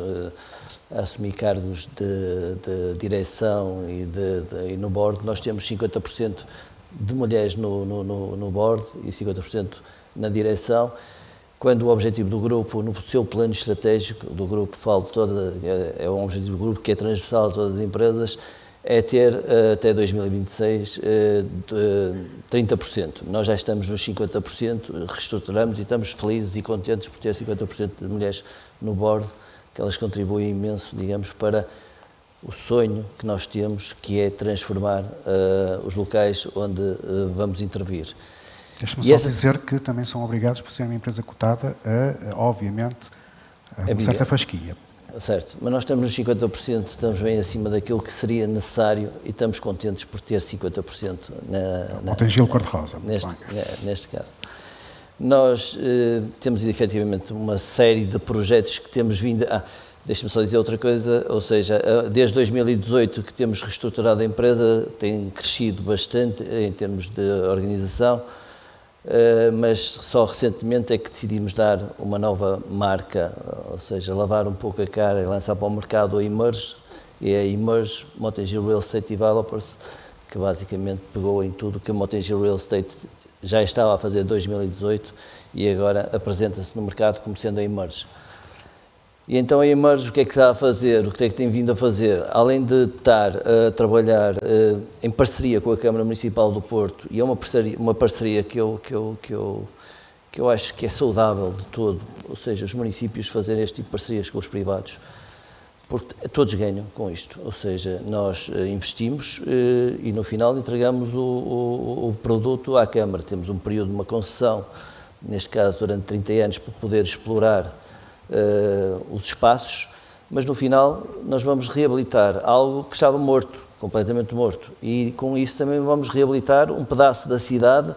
a assumir cargos de direção e no board, nós temos 50% de mulheres no board e 50% na direção, quando o objetivo do grupo, no seu plano estratégico do grupo, é um objetivo do grupo que é transversal a todas as empresas, é ter até 2026 30%. Nós já estamos nos 50%, reestruturamos e estamos felizes e contentes por ter 50% de mulheres no board, que elas contribuem imenso, digamos, para o sonho que nós temos, que é transformar os locais onde vamos intervir. Deixe-me só dizer que também são obrigados, por ser uma empresa cotada, obviamente, a uma certa fasquia. Certo, mas nós estamos nos 50%, estamos bem acima daquilo que seria necessário e estamos contentes por ter 50% Motengil cor-de-rosa. Neste caso. Nós temos efetivamente uma série de projetos que temos vindo... Deixa-me só dizer outra coisa, ou seja, desde 2018 que temos reestruturado a empresa, tem crescido bastante em termos de organização, mas só recentemente é que decidimos dar uma nova marca, ou seja, lavar um pouco a cara e lançar para o mercado a Emerge, e a Emerge Motengil Real Estate Developers, que basicamente pegou em tudo que a Motengil Real Estate já estava a fazer em 2018 e agora apresenta-se no mercado como sendo a Emerge. E então a Emerge o que é que está a fazer, o que é que tem vindo a fazer? Além de estar a trabalhar em parceria com a Câmara Municipal do Porto, e é uma parceria que eu acho que é saudável de todo, ou seja, os municípios fazerem este tipo de parcerias com os privados, porque todos ganham com isto, ou seja, nós investimos e no final entregamos o produto à Câmara, temos um período de uma concessão, neste caso durante 30 anos, para poder explorar os espaços, mas no final nós vamos reabilitar algo que estava morto, completamente morto, e com isso também vamos reabilitar um pedaço da cidade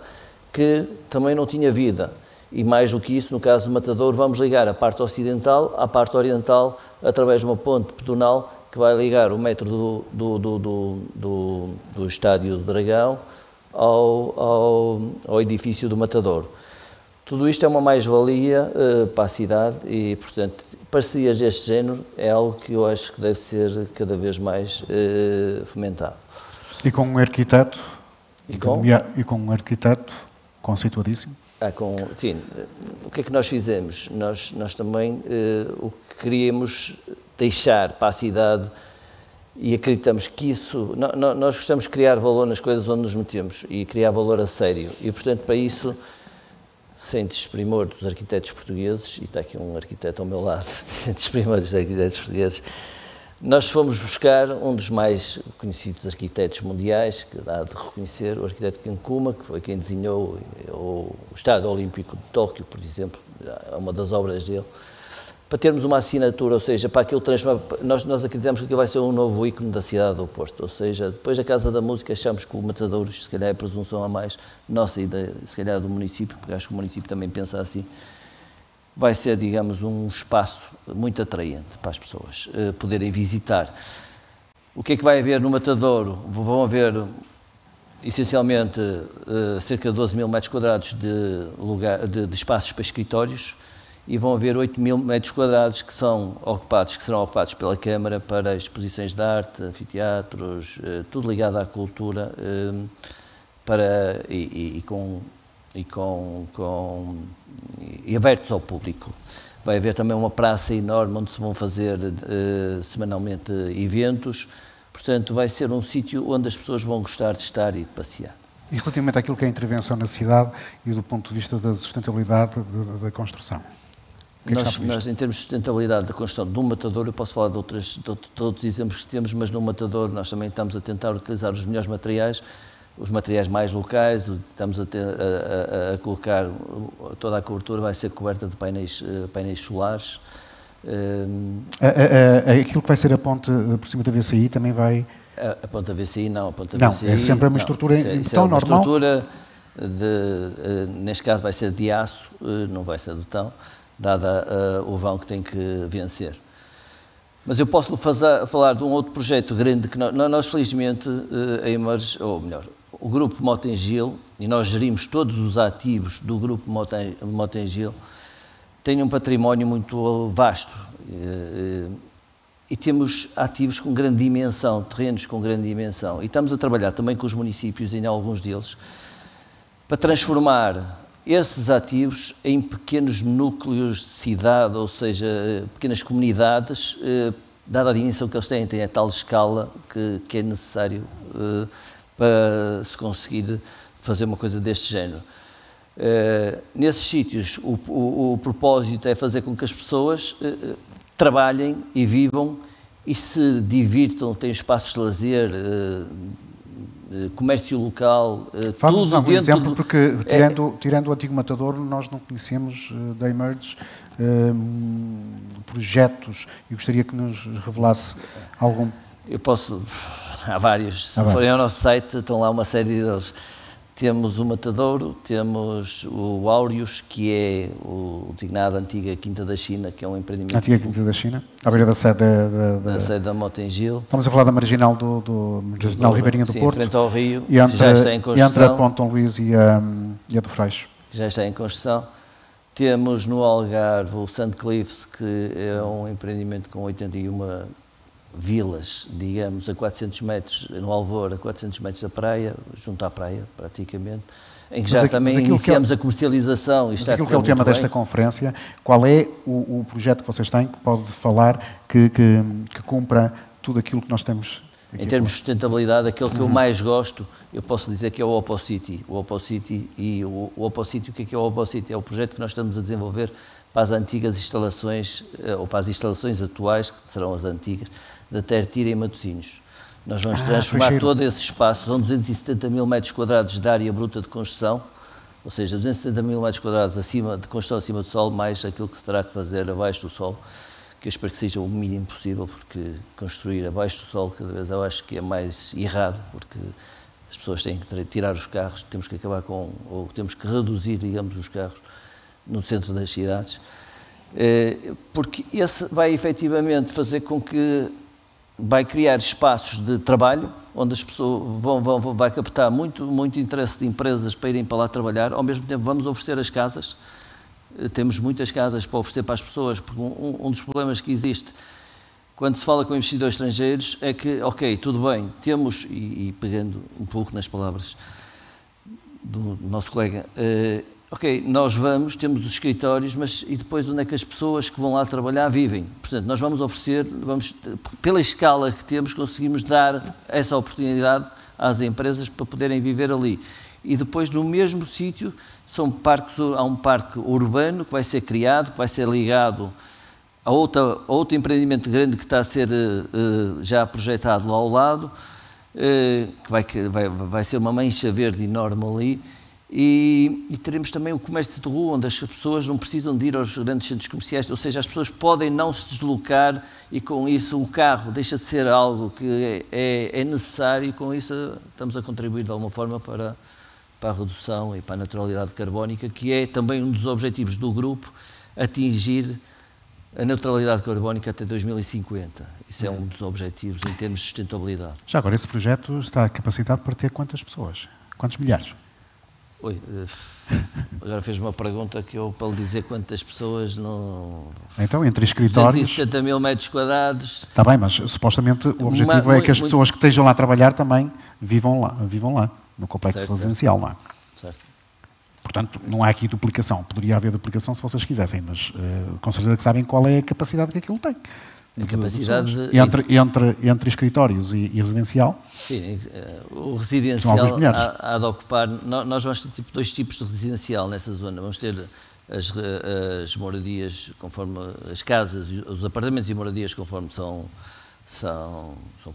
que também não tinha vida. E mais do que isso, no caso do Matadouro, vamos ligar a parte ocidental à parte oriental através de uma ponte pedonal que vai ligar o metro do Estádio do Dragão ao edifício do Matadouro. Tudo isto é uma mais-valia para a cidade e, portanto, parcerias deste género é algo que eu acho que deve ser cada vez mais fomentado. E com um arquiteto? E com um arquiteto conceituadíssimo? Sim, o que é que nós fizemos? Nós também o que queríamos deixar para a cidade e acreditamos que isso... Nós gostamos de criar valor nas coisas onde nos metemos e criar valor a sério. E, portanto, para isso, sem desprimor dos arquitetos portugueses, e está aqui um arquiteto ao meu lado, sem desprimor dos arquitetos portugueses, nós fomos buscar um dos mais conhecidos arquitetos mundiais, que dá de reconhecer, o arquiteto Kenkuma, que foi quem desenhou o Estádio Olímpico de Tóquio, por exemplo, é uma das obras dele, para termos uma assinatura, ou seja, para aquilo transformar, nós acreditamos que aquilo vai ser um novo ícone da cidade do Porto, ou seja, depois da Casa da Música achamos que o Matadouro, se calhar é presunção a mais, nossa ideia, se calhar do município, porque acho que o município também pensa assim, vai ser, digamos, um espaço muito atraente para as pessoas poderem visitar. O que é que vai haver no Matadouro? Vão haver, essencialmente, cerca de 12 mil metros quadrados de espaços para escritórios e vão haver 8 mil metros quadrados que serão ocupados pela Câmara para exposições de arte, anfiteatros, tudo ligado à cultura e abertos ao público. Vai haver também uma praça enorme onde se vão fazer semanalmente eventos, portanto vai ser um sítio onde as pessoas vão gostar de estar e de passear. E relativamente àquilo que é a intervenção na cidade e do ponto de vista da sustentabilidade da construção? Nós, em termos de sustentabilidade da construção do Matadouro, eu posso falar de outros exemplos que temos, mas no Matadouro nós também estamos a tentar utilizar os melhores materiais, os materiais mais locais, estamos a colocar, toda a cobertura vai ser coberta de painéis solares. Aquilo que vai ser a ponte por cima da VCI também vai... A ponte da VCI não, a ponte da não, VCI... é sempre uma estrutura em betão normal? Estrutura, neste caso vai ser de aço, não vai ser de betão, dada o vão que tem que vencer. Mas eu posso falar de um outro projeto grande que nós felizmente, a Emerge, ou melhor, o Grupo Motengil, e nós gerimos todos os ativos do Grupo Motengil, tem um património muito vasto e temos ativos com grande dimensão, terrenos com grande dimensão, e estamos a trabalhar também com os municípios, em alguns deles, para transformar esses ativos em pequenos núcleos de cidade, ou seja, pequenas comunidades, dada a dimensão que eles têm a tal escala que é necessário para se conseguir fazer uma coisa deste género. Nesses sítios, o propósito é fazer com que as pessoas trabalhem e vivam e se divirtam, tenham espaços de lazer, comércio local, Fala-nos tudo um dentro exemplo, do... porque tirando o antigo Matadouro, nós não conhecemos da Emerge projetos, e gostaria que nos revelasse algum. Eu posso... Há vários. Se forem ao nosso site, estão lá uma série deles. Temos o Matadouro, temos o Áureos, que é o designado Antiga Quinta da China, que é um empreendimento... Antiga Quinta da China, à beira da sede da sede da Motengil. Estamos a falar da marginal do marginal Ribeirinha do sim, Porto. Em frente ao Rio, e entre, já está em construção. Entre a Ponte Dom Luís e a do Freixo. Já está em construção. Temos no Algarve o St. Cliffs, que é um empreendimento com 81 vilas, digamos, a 400 metros, no Alvor, a 400 metros da praia, junto à praia, praticamente, em que já também iniciamos a comercialização. Mas aquilo que é o tema desta conferência, qual é o projeto que vocês têm que pode falar que cumpra tudo aquilo que nós temos aqui? Em termos de sustentabilidade, aquele que eu mais gosto, eu posso dizer que é o OppoCity. O OppoCity, o que é o OppoCity? É o projeto que nós estamos a desenvolver para as antigas instalações, ou para as instalações atuais, que serão as antigas, da Tertira em Matosinhos. Nós vamos transformar todo esse espaço, são 270 mil metros quadrados de área bruta de construção, ou seja, 270 mil metros quadrados de construção acima do solo, mais aquilo que se terá que fazer abaixo do solo, que eu espero que seja o mínimo possível, porque construir abaixo do solo cada vez eu acho que é mais errado, porque as pessoas têm que tirar os carros, temos que acabar ou temos que reduzir, digamos, os carros no centro das cidades, porque esse vai efetivamente fazer com que vai criar espaços de trabalho, onde as pessoas vai captar muito interesse de empresas para irem para lá trabalhar. Ao mesmo tempo vamos oferecer as casas, temos muitas casas para oferecer para as pessoas, porque um dos problemas que existe quando se fala com investidores estrangeiros é que, ok, tudo bem, temos, e pegando um pouco nas palavras do nosso colega, ok, nós temos os escritórios, mas e depois onde é que as pessoas que vão lá trabalhar vivem? Portanto, nós vamos oferecer, pela escala que temos, conseguimos dar essa oportunidade às empresas para poderem viver ali. E depois, no mesmo sítio, há um parque urbano que vai ser criado, que vai ser ligado a outro empreendimento grande que está a ser já projetado lá ao lado, que vai ser uma mancha verde enorme ali. E teremos também o comércio de rua, onde as pessoas não precisam de ir aos grandes centros comerciais, ou seja, as pessoas podem não se deslocar e com isso o carro deixa de ser algo que é necessário e com isso estamos a contribuir de alguma forma para a redução e para a neutralidade carbónica, que é também um dos objetivos do grupo, atingir a neutralidade carbónica até 2050. Isso é um dos objetivos em termos de sustentabilidade. Já agora, esse projeto está capacitado para ter quantas pessoas? Quantos milhares? Agora fez uma pergunta que eu, para lhe dizer quantas pessoas não... Então, entre escritórios... 270 mil metros quadrados... Está bem, mas supostamente o objetivo é que as pessoas que estejam lá a trabalhar também vivam lá no complexo residencial, não é? Certo. Portanto, não há aqui duplicação. Poderia haver duplicação se vocês quisessem, mas com certeza que sabem qual é a capacidade que aquilo tem. A capacidade entre escritórios e residencial. Sim, o residencial há de ocupar... Nós vamos ter dois tipos de residencial nessa zona. Vamos ter as moradias conforme as casas, os apartamentos e moradias conforme são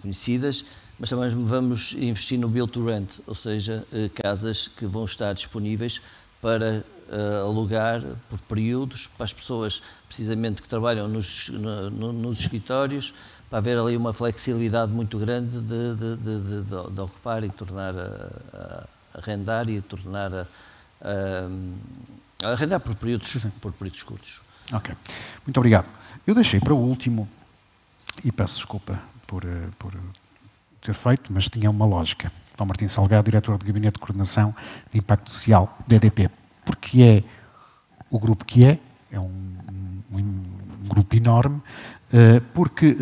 conhecidas, mas também vamos investir no build to rent, ou seja, casas que vão estar disponíveis para alugar por períodos para as pessoas precisamente que trabalham nos escritórios, para haver ali uma flexibilidade muito grande de ocupar e tornar a arrendar e tornar a arrendar por períodos curtos. Ok, muito obrigado. Eu deixei para o último, e peço desculpa por ter feito, mas tinha uma lógica. João Martim Salgado, diretor de Gabinete de Coordenação de Impacto Social da EDP. Porque é o grupo que é um grupo enorme, porque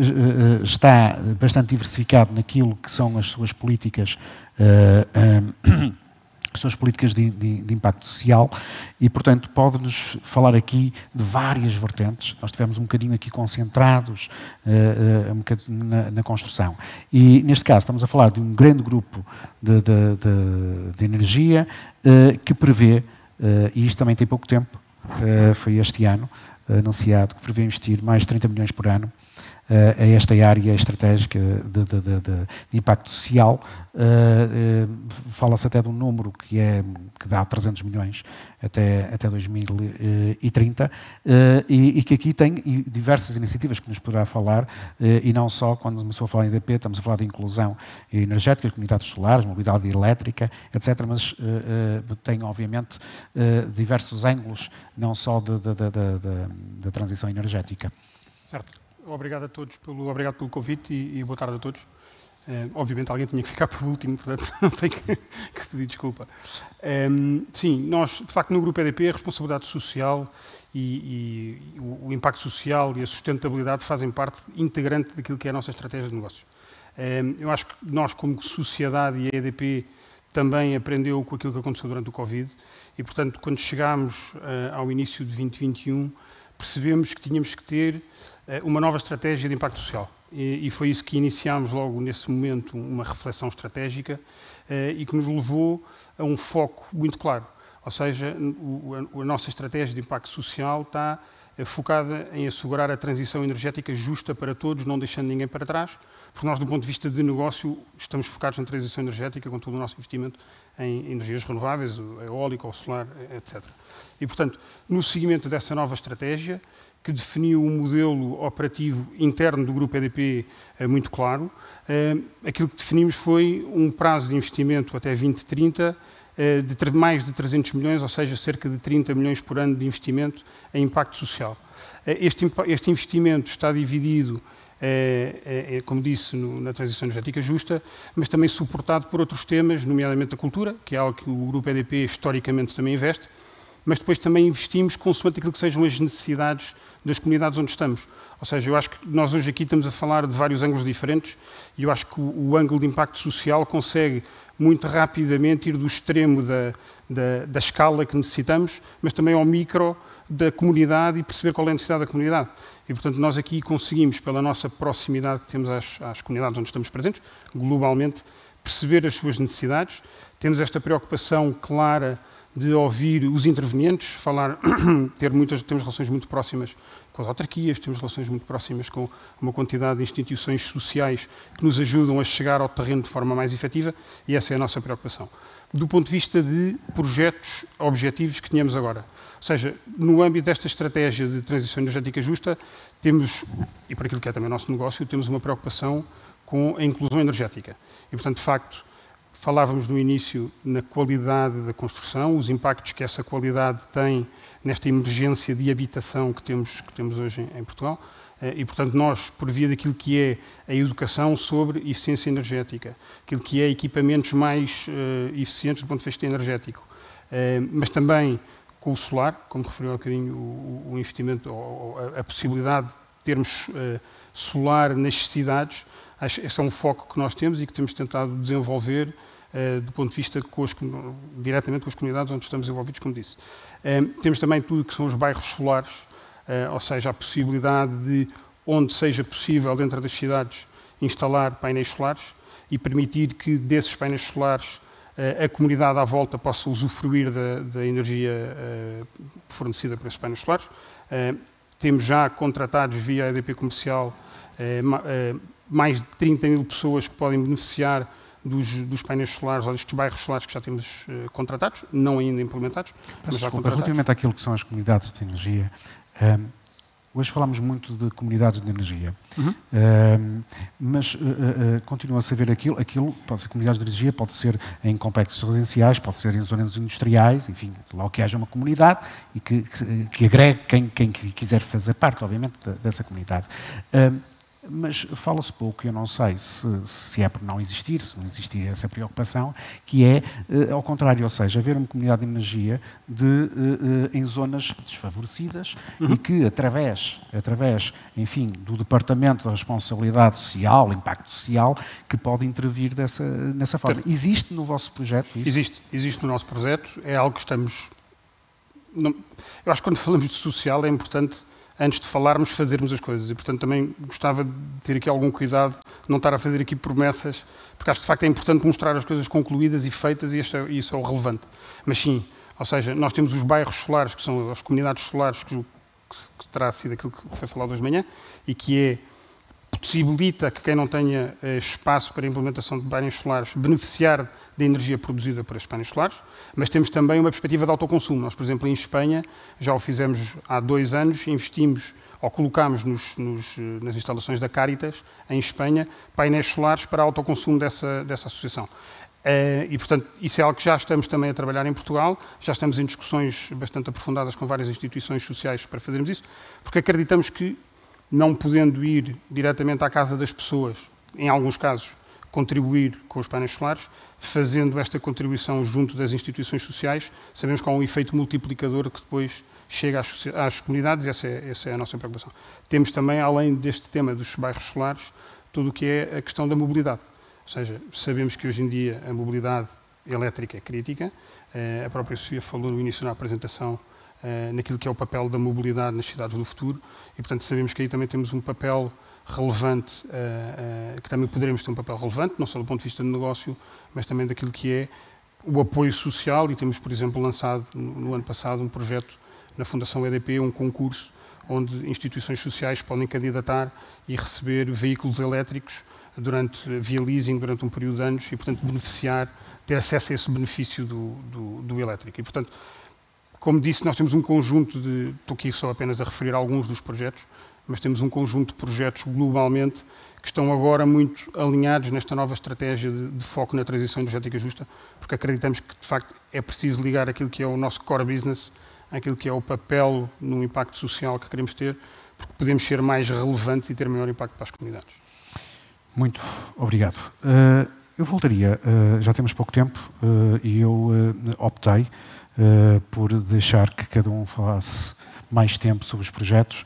está bastante diversificado naquilo que são as suas políticas, de impacto social e, portanto, pode-nos falar aqui de várias vertentes. Nós estivemos um bocadinho aqui concentrados na construção. E, neste caso, estamos a falar de um grande grupo de energia que prevê, e isto também tem pouco tempo, foi este ano anunciado, que prevê investir mais de 30 milhões por ano a esta área estratégica de impacto social. Fala-se até de um número que dá 300 milhões até 2030 e que aqui tem diversas iniciativas que nos poderá falar, e não só quando começou a falar em EDP, estamos a falar de inclusão energética, comunidades solares, mobilidade elétrica, etc., mas tem obviamente diversos ângulos, não só da transição energética. Certo. Obrigado a todos, obrigado pelo convite e boa tarde a todos. Obviamente alguém tinha que ficar por último, portanto não tenho que pedir desculpa. Sim, nós, de facto, no Grupo EDP, a responsabilidade social e o impacto social e a sustentabilidade fazem parte integrante daquilo que é a nossa estratégia de negócio. Eu acho que nós, como sociedade, e a EDP também aprendeu com aquilo que aconteceu durante o Covid e, portanto, quando chegámos ao início de 2021, percebemos que tínhamos que ter uma nova estratégia de impacto social. E foi isso que iniciámos logo nesse momento, uma reflexão estratégica e que nos levou a um foco muito claro. Ou seja, a nossa estratégia de impacto social está focada em assegurar a transição energética justa para todos, não deixando ninguém para trás, porque nós, do ponto de vista de negócio, estamos focados na transição energética com todo o nosso investimento em energias renováveis, a eólica, o solar, etc. E, portanto, no seguimento dessa nova estratégia, que definiu um modelo operativo interno do Grupo EDP muito claro, aquilo que definimos foi um prazo de investimento até 2030 de mais de 300 milhões, ou seja, cerca de 30 milhões por ano de investimento em impacto social. Este investimento está dividido, como disse, na transição energética justa, mas também suportado por outros temas, nomeadamente a cultura, que é algo que o Grupo EDP historicamente também investe, mas depois também investimos consoante aquilo que sejam as necessidades das comunidades onde estamos. Ou seja, eu acho que nós hoje aqui estamos a falar de vários ângulos diferentes e eu acho que o ângulo de impacto social consegue muito rapidamente ir do extremo da escala que necessitamos, mas também ao micro da comunidade e perceber qual é a necessidade da comunidade. E, portanto, nós aqui conseguimos, pela nossa proximidade que temos às comunidades onde estamos presentes, globalmente, perceber as suas necessidades. Temos esta preocupação clara de ouvir os intervenientes, temos relações muito próximas com as autarquias, temos relações muito próximas com uma quantidade de instituições sociais que nos ajudam a chegar ao terreno de forma mais efetiva e essa é a nossa preocupação. Do ponto de vista de projetos objetivos que tínhamos agora, ou seja, no âmbito desta estratégia de transição energética justa, temos, e para aquilo que é também o nosso negócio, temos uma preocupação com a inclusão energética. E, portanto, de facto, falávamos no início na qualidade da construção, os impactos que essa qualidade tem nesta emergência de habitação que temos hoje em Portugal e, portanto, nós, por via daquilo que é a educação sobre eficiência energética, aquilo que é equipamentos mais eficientes do ponto de vista energético, mas também com o solar, como referiu há bocadinho o investimento, ou a possibilidade de termos solar nas cidades, esse é um foco que nós temos e que temos tentado desenvolver do ponto de vista diretamente com as comunidades onde estamos envolvidos, como disse. Temos também tudo que são os bairros solares, ou seja, a possibilidade de, onde seja possível dentro das cidades, instalar painéis solares e permitir que desses painéis solares a comunidade à volta possa usufruir da energia fornecida por esses painéis solares. Temos já contratados via EDP Comercial mais de 30 mil pessoas que podem beneficiar dos painéis solares ou destes bairros solares que já temos contratados, não ainda implementados, mas já contratados. Relativamente àquilo que são as comunidades de energia, hoje falamos muito de comunidades de energia, mas continua-se a ver aquilo pode ser comunidades de energia, pode ser em complexos residenciais, pode ser em zonas industriais, enfim, logo que haja uma comunidade e que agregue quem quiser fazer parte, obviamente, dessa comunidade. Mas fala-se pouco, eu não sei se é por não existir, se não existir essa preocupação, que é, ao contrário, ou seja, haver uma comunidade de energia em zonas desfavorecidas e que, através, enfim, do Departamento da Responsabilidade Social, Impacto Social, que pode intervir nessa forma. Certo. Existe no vosso projeto isso? Existe no nosso projeto, é algo que estamos... Eu acho que quando falamos de social é importante, antes de falarmos, fazermos as coisas. E, portanto, também gostava de ter aqui algum cuidado, não estar a fazer aqui promessas, porque acho que, de facto, é importante mostrar as coisas concluídas e feitas, e isso é o relevante. Mas sim, ou seja, nós temos os bairros solares, que são as comunidades solares, que terá sido aquilo que foi falado hoje de manhã, e que é possibilita que quem não tenha espaço para a implementação de painéis solares beneficiar da energia produzida por estes painéis solares, mas temos também uma perspectiva de autoconsumo. Nós, por exemplo, em Espanha, já o fizemos há 2 anos, investimos ou colocámos nas instalações da Cáritas, em Espanha, painéis solares para autoconsumo dessa associação. E, portanto, isso é algo que já estamos também a trabalhar em Portugal, já estamos em discussões bastante aprofundadas com várias instituições sociais para fazermos isso, porque acreditamos que, não podendo ir diretamente à casa das pessoas, em alguns casos, contribuir com os painéis solares, fazendo esta contribuição junto das instituições sociais, sabemos que há um efeito multiplicador que depois chega às comunidades, e essa é a nossa preocupação. Temos também, além deste tema dos bairros solares, tudo o que é a questão da mobilidade. Ou seja, sabemos que hoje em dia a mobilidade elétrica é crítica. A própria Sofia falou no início da apresentação naquilo que é o papel da mobilidade nas cidades do futuro e, portanto, sabemos que aí também temos um papel relevante, que também poderemos ter um papel relevante, não só do ponto de vista do negócio, mas também daquilo que é o apoio social, e temos, por exemplo, lançado no ano passado um projeto na Fundação EDP, um concurso onde instituições sociais podem candidatar e receber veículos elétricos via leasing durante um período de anos e, portanto, ter acesso a esse benefício do elétrico. E, portanto, como disse, nós temos um conjunto estou aqui só apenas a referir alguns dos projetos, mas temos um conjunto de projetos globalmente que estão agora muito alinhados nesta nova estratégia de foco na transição energética justa, porque acreditamos que, de facto, é preciso ligar aquilo que é o nosso core business, aquilo que é o papel no impacto social que queremos ter, porque podemos ser mais relevantes e ter maior impacto para as comunidades. Muito obrigado. Eu voltaria, já temos pouco tempo, e eu optei por deixar que cada um falasse mais tempo sobre os projetos,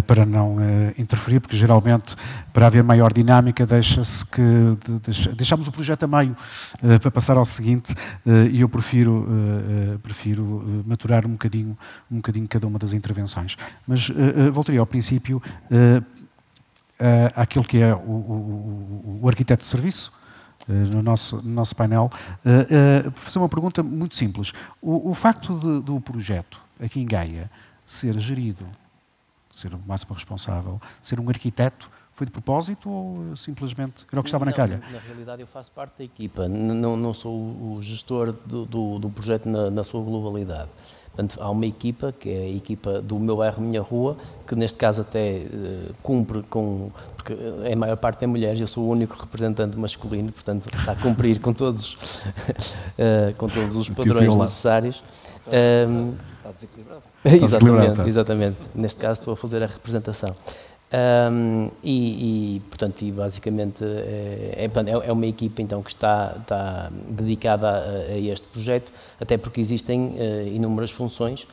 para não interferir, porque geralmente, para haver maior dinâmica, deixamos o projeto a meio para passar ao seguinte, e eu prefiro maturar um bocadinho cada uma das intervenções. Mas voltaria ao princípio, àquilo que é o arquiteto de serviço, no nosso painel, para fazer uma pergunta muito simples. O facto do projeto, aqui em Gaia, ser gerido, ser o máximo responsável, ser um arquiteto, foi de propósito ou simplesmente era o que estava na calha? Na realidade eu faço parte da equipa, não sou o gestor do projeto na sua globalidade. Portanto, há uma equipa, que é a equipa do Meu Bairro Minha Rua, que neste caso até cumpre porque a maior parte é mulheres, eu sou o único representante masculino, portanto está a cumprir com todos os padrões necessários. Está desequilibrado. Exatamente. Neste caso estou a fazer a representação. Portanto, basicamente é uma equipa então que está dedicada a este projeto, até porque existem inúmeras funções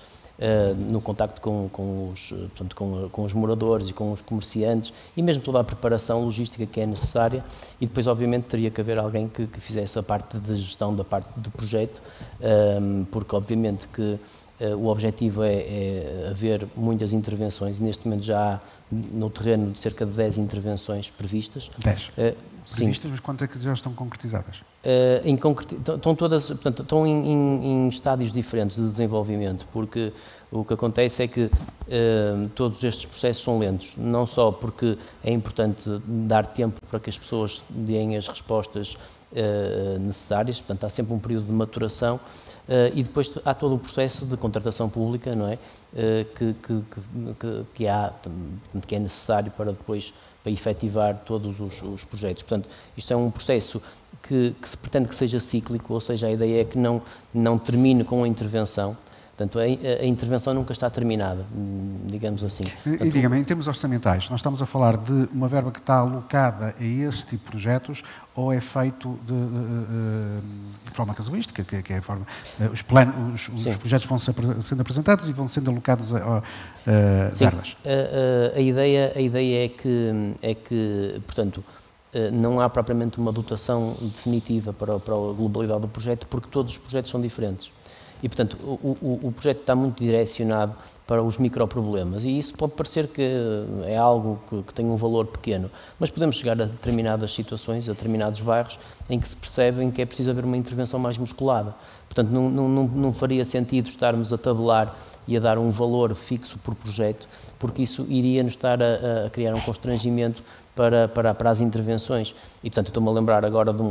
no contacto com os moradores e com os comerciantes e mesmo toda a preparação logística que é necessária, e depois obviamente teria que haver alguém que fizesse a parte de gestão da parte do projeto, porque obviamente que o objetivo é haver muitas intervenções, e neste momento já há no terreno de cerca de 10 intervenções previstas. 10? Previstas, sim. Mas quantas é que já estão concretizadas? Estão todas, portanto, estão em estádios diferentes de desenvolvimento, porque o que acontece é que todos estes processos são lentos, não só porque é importante dar tempo para que as pessoas deem as respostas necessárias, portanto há sempre um período de maturação, e depois há todo o processo de contratação pública, não é? Que é necessário para depois efetivar todos os projetos. Portanto, isto é um processo que se pretende que seja cíclico, ou seja, a ideia é que não termine com a intervenção. Portanto, a intervenção nunca está terminada, digamos assim. E diga-me, em termos orçamentais, nós estamos a falar de uma verba que está alocada a este tipo de projetos ou é feito de forma casuística, que é a forma... Os projetos vão sendo apresentados e vão sendo alocados a verbas? A ideia é que, portanto, não há propriamente uma dotação definitiva para a globalidade do projeto, porque todos os projetos são diferentes. E, portanto, o projeto está muito direcionado para os microproblemas, e isso pode parecer que é algo que tem um valor pequeno, mas podemos chegar a determinadas situações, a determinados bairros, em que se percebe que é preciso haver uma intervenção mais musculada. Portanto, não faria sentido estarmos a tabelar e a dar um valor fixo por projeto, porque isso iria nos estar a criar um constrangimento para as intervenções. E, portanto, estou-me a lembrar agora de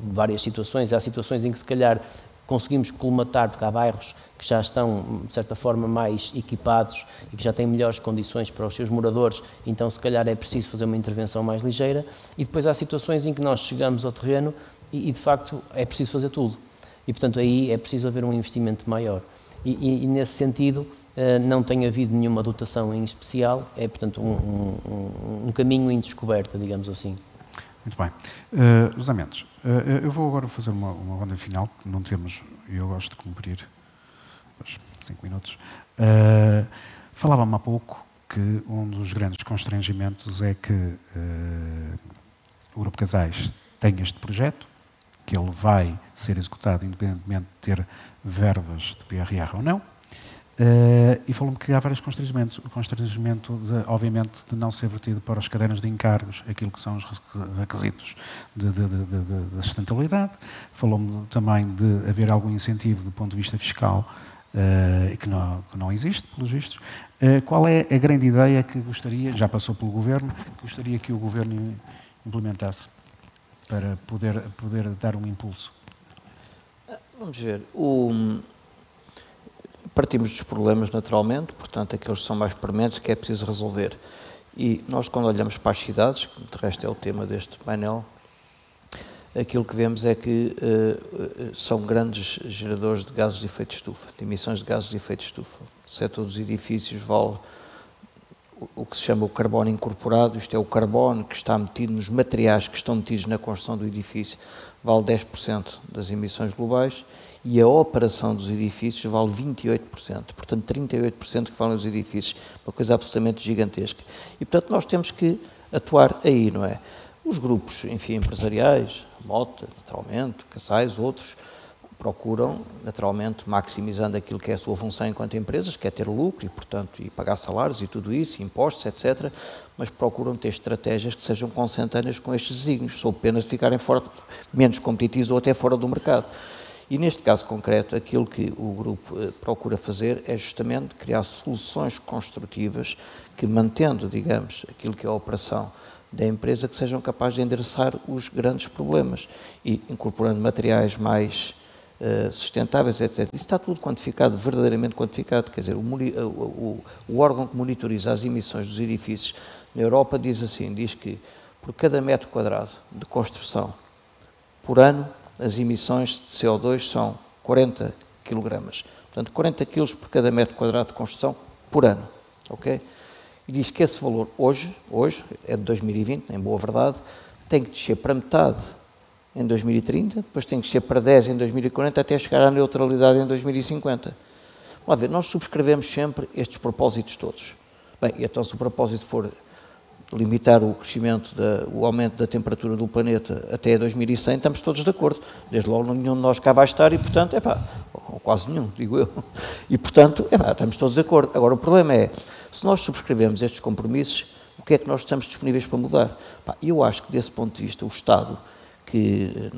várias situações. Há situações em que, se calhar, conseguimos colmatar, porque há bairros que já estão, de certa forma, mais equipados e que já têm melhores condições para os seus moradores, então, se calhar, é preciso fazer uma intervenção mais ligeira. E depois há situações em que nós chegamos ao terreno e de facto, é preciso fazer tudo. E, portanto, aí é preciso haver um investimento maior. E nesse sentido, não tem havido nenhuma dotação em especial, é, portanto, um caminho em descoberta, digamos assim. Muito bem. José Mendes, eu vou agora fazer uma ronda final, que não temos, e eu gosto de cumprir os 5 minutos. Falava-me há pouco que um dos grandes constrangimentos é que o Grupo Casais tem este projeto, que ele vai ser executado independentemente de ter verbas de PRR ou não, e falou-me que há vários constrangimentos. O constrangimento, obviamente, de não ser vertido para as cadeiras de encargos aquilo que são os requisitos de sustentabilidade. Falou-me também de haver algum incentivo do ponto de vista fiscal, que não existe, pelos vistos. Qual é a grande ideia que gostaria, já passou pelo Governo, que gostaria que o Governo implementasse para poder dar um impulso? Vamos ver. Partimos dos problemas, naturalmente, portanto, aqueles que são mais prementes, que é preciso resolver. E nós, quando olhamos para as cidades, que de resto é o tema deste painel, aquilo que vemos é que são grandes geradores de gases de efeito de estufa, de emissões de gases de efeito de estufa. O setor dos edifícios vale o que se chama o carbono incorporado, isto é o carbono que está metido nos materiais que estão metidos na construção do edifício, vale 10% das emissões globais, e a operação dos edifícios vale 28%, portanto 38% que valem os edifícios, uma coisa absolutamente gigantesca. E, portanto, nós temos que atuar aí, não é? Os grupos, enfim, empresariais, Mota, naturalmente, Casais, outros, procuram, naturalmente, maximizando aquilo que é a sua função enquanto empresas, que é ter lucro e, portanto, e pagar salários e tudo isso, impostos, etc., mas procuram ter estratégias que sejam consentâneas com estes desígnios, sob pena de ficarem menos competitivos ou até fora do mercado. E neste caso concreto, aquilo que o grupo procura fazer é justamente criar soluções construtivas que, mantendo, digamos, aquilo que é a operação da empresa, que sejam capazes de endereçar os grandes problemas e incorporando materiais mais sustentáveis, etc. Isso está tudo quantificado, verdadeiramente quantificado, quer dizer, o órgão que monitoriza as emissões dos edifícios na Europa diz assim, diz que por cada metro quadrado de construção por ano, as emissões de CO2 são 40 kg. Portanto, 40 kg por cada metro quadrado de construção por ano. Ok? E diz que esse valor hoje é de 2020, em boa verdade, tem que descer para metade em 2030, depois tem que descer para 10 em 2040, até chegar à neutralidade em 2050. Vamos ver, nós subscrevemos sempre estes propósitos todos. Bem, então se o propósito for limitar o crescimento, o aumento da temperatura do planeta até 2100, estamos todos de acordo. Desde logo nenhum de nós cá vai estar e, portanto, ou quase nenhum, digo eu. E, portanto, estamos todos de acordo. Agora, o problema é, se nós subscrevemos estes compromissos, o que é que nós estamos disponíveis para mudar? Eu acho que, desse ponto de vista, o Estado, que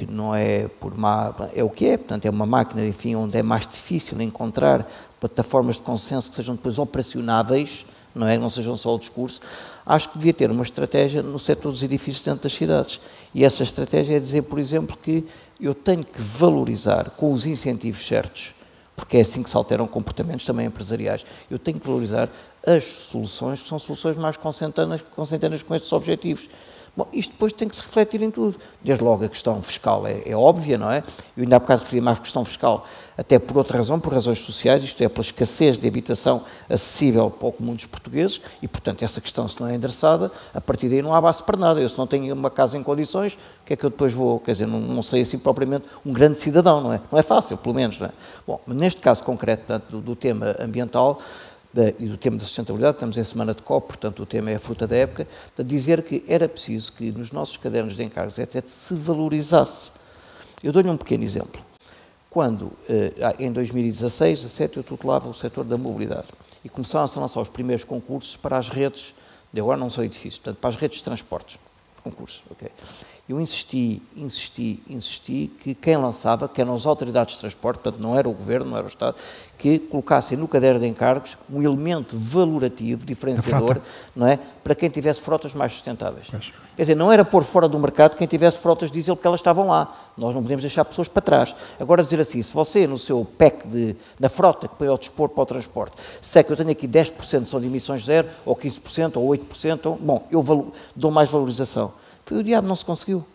não é por má, é o que é, portanto, é uma máquina, enfim, onde é mais difícil encontrar plataformas de consenso que sejam depois operacionáveis, não é? Não sejam só o discurso. Acho que devia ter uma estratégia no setor dos edifícios dentro das cidades. E essa estratégia é dizer, por exemplo, que eu tenho que valorizar com os incentivos certos, porque é assim que se alteram comportamentos também empresariais, eu tenho que valorizar as soluções que são soluções mais consentâneas com estes objetivos. Bom, isto depois tem que se refletir em tudo. Desde logo a questão fiscal é óbvia, não é? Eu ainda há bocado referi mais a questão fiscal, até por outra razão, por razões sociais, isto é, pela escassez de habitação acessível para o comum dos portugueses, e, portanto, essa questão, se não é endereçada, a partir daí não há base para nada. Eu, se não tenho uma casa em condições, o que é que eu depois vou, quer dizer, não sei assim propriamente um grande cidadão, não é? Não é fácil, pelo menos, não é? Bom, mas neste caso concreto, tanto do tema ambiental, e do tema da sustentabilidade, estamos em semana de COP, portanto o tema é a fruta da época, de dizer que era preciso que nos nossos cadernos de encargos, etc., se valorizasse. Eu dou-lhe um pequeno exemplo. Quando, em 2016, 2017, eu tutelava o setor da mobilidade e começaram-se a lançar os primeiros concursos para as redes, de agora não são edifícios, portanto para as redes de transportes, concursos, ok? Eu insisti que quem lançava, que eram as autoridades de transporte, portanto não era o Governo, não era o Estado, que colocassem no caderno de encargos um elemento valorativo, diferenciador, não é? Para quem tivesse frotas mais sustentáveis. Quer dizer, não era pôr fora do mercado quem tivesse frotas diesel porque elas estavam lá. Nós não podemos deixar pessoas para trás. Agora dizer assim, se você no seu PEC da frota que põe ao dispor para o transporte, se é que eu tenho aqui 10% são de emissões zero, ou 15%, ou 8%, bom, eu dou mais valorização. Foi o diabo, não se conseguiu.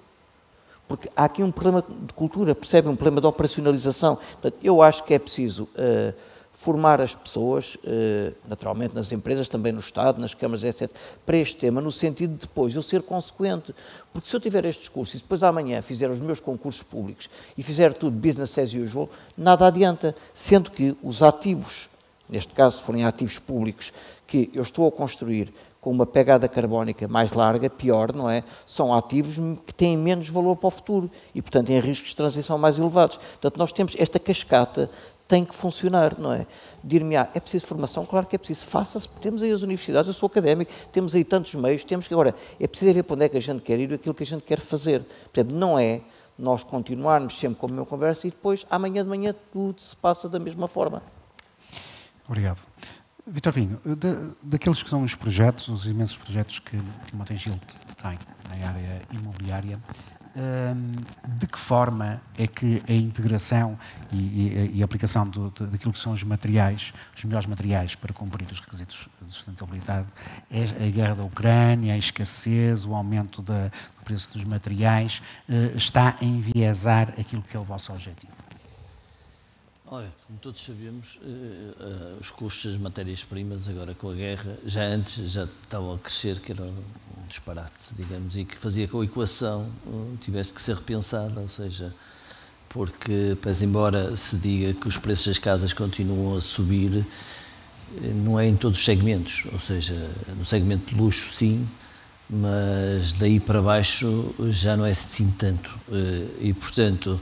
Porque há aqui um problema de cultura, percebe? Um problema de operacionalização. Portanto, eu acho que é preciso formar as pessoas, naturalmente nas empresas, também no Estado, nas câmaras, etc., para este tema, no sentido de depois eu ser consequente. Porque se eu tiver este discurso e depois amanhã fizer os meus concursos públicos e fizer tudo business as usual, nada adianta. Sendo que os ativos, neste caso, se forem ativos públicos, que eu estou a construir com uma pegada carbónica mais larga, pior, não é? São ativos que têm menos valor para o futuro e, portanto, têm riscos de transição mais elevados. Portanto, nós temos esta cascata, tem que funcionar, não é? Dir-me, é preciso formação? Claro que é preciso, faça-se, temos aí as universidades, eu sou académico, temos aí tantos meios, temos que, agora, é preciso ver para onde é que a gente quer ir e aquilo que a gente quer fazer. Portanto, não é nós continuarmos sempre com a mesma conversa e depois, amanhã de manhã, tudo se passa da mesma forma. Obrigado. Vítor Pinho, daqueles que são os projetos, os imensos projetos que o Motengil tem na área imobiliária, de que forma é que a integração e a aplicação daquilo que são os materiais, os melhores materiais para cumprir os requisitos de sustentabilidade, é a guerra da Ucrânia, a escassez, o aumento do preço dos materiais, está a enviesar aquilo que é o vosso objetivo? Olha, como todos sabemos, os custos das matérias-primas, agora com a guerra, já antes já estavam a crescer, que era um disparate, digamos, e que fazia que a equação tivesse que ser repensada, ou seja, porque, pese embora se diga que os preços das casas continuam a subir, não é em todos os segmentos, ou seja, no segmento de luxo sim, mas daí para baixo já não é assim tanto, e portanto,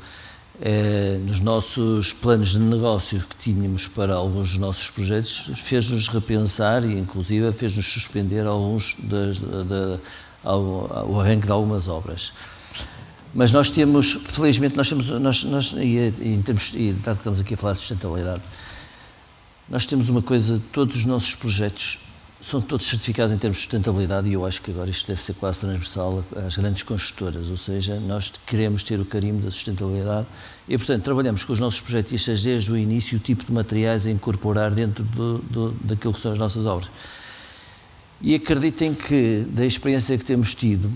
nos nossos planos de negócio que tínhamos para alguns dos nossos projetos, fez-nos repensar e, inclusive, fez-nos suspender alguns o arranque de algumas obras. Mas nós temos, felizmente, e dado que estamos aqui a falar de sustentabilidade, nós temos uma coisa, todos os nossos projetos são todos certificados em termos de sustentabilidade e eu acho que agora isto deve ser quase transversal às grandes construtoras, ou seja, nós queremos ter o carimbo da sustentabilidade e, portanto, trabalhamos com os nossos projetistas desde o início o tipo de materiais a incorporar dentro daquilo que são as nossas obras. E acreditem que, da experiência que temos tido,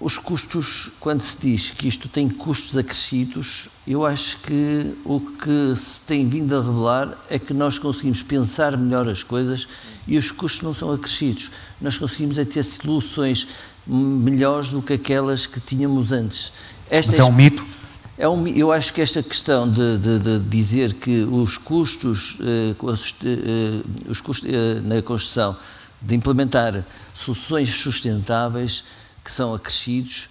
os custos, quando se diz que isto tem custos acrescidos, eu acho que o que se tem vindo a revelar é que nós conseguimos pensar melhor as coisas e os custos não são acrescidos. Nós conseguimos ter soluções melhores do que aquelas que tínhamos antes. Mas é um mito? Eu acho que esta questão de dizer que os custos na construção, de implementar soluções sustentáveis, que são acrescidos,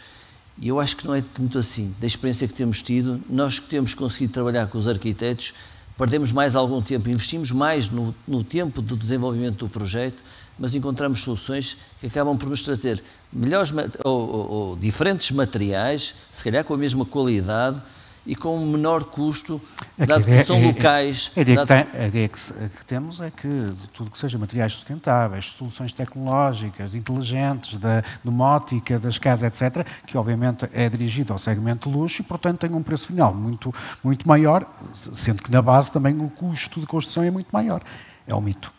e eu acho que não é tanto assim. Da experiência que temos tido, nós que temos conseguido trabalhar com os arquitetos, perdemos mais algum tempo, investimos mais no tempo do desenvolvimento do projeto, mas encontramos soluções que acabam por nos trazer melhores ou diferentes materiais, se calhar com a mesma qualidade e com um menor custo, dado que são locais. A ideia que temos é que tudo que seja materiais sustentáveis, soluções tecnológicas, inteligentes, da domótica, das casas, etc., que obviamente é dirigido ao segmento de luxo e, portanto, tem um preço final muito, muito maior, sendo que na base também o custo de construção é muito maior. É um mito.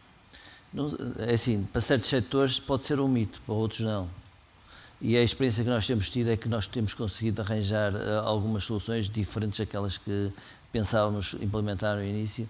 É assim, para certos setores pode ser um mito, para outros não. E a experiência que nós temos tido é que nós temos conseguido arranjar algumas soluções diferentes daquelas que pensávamos implementar no início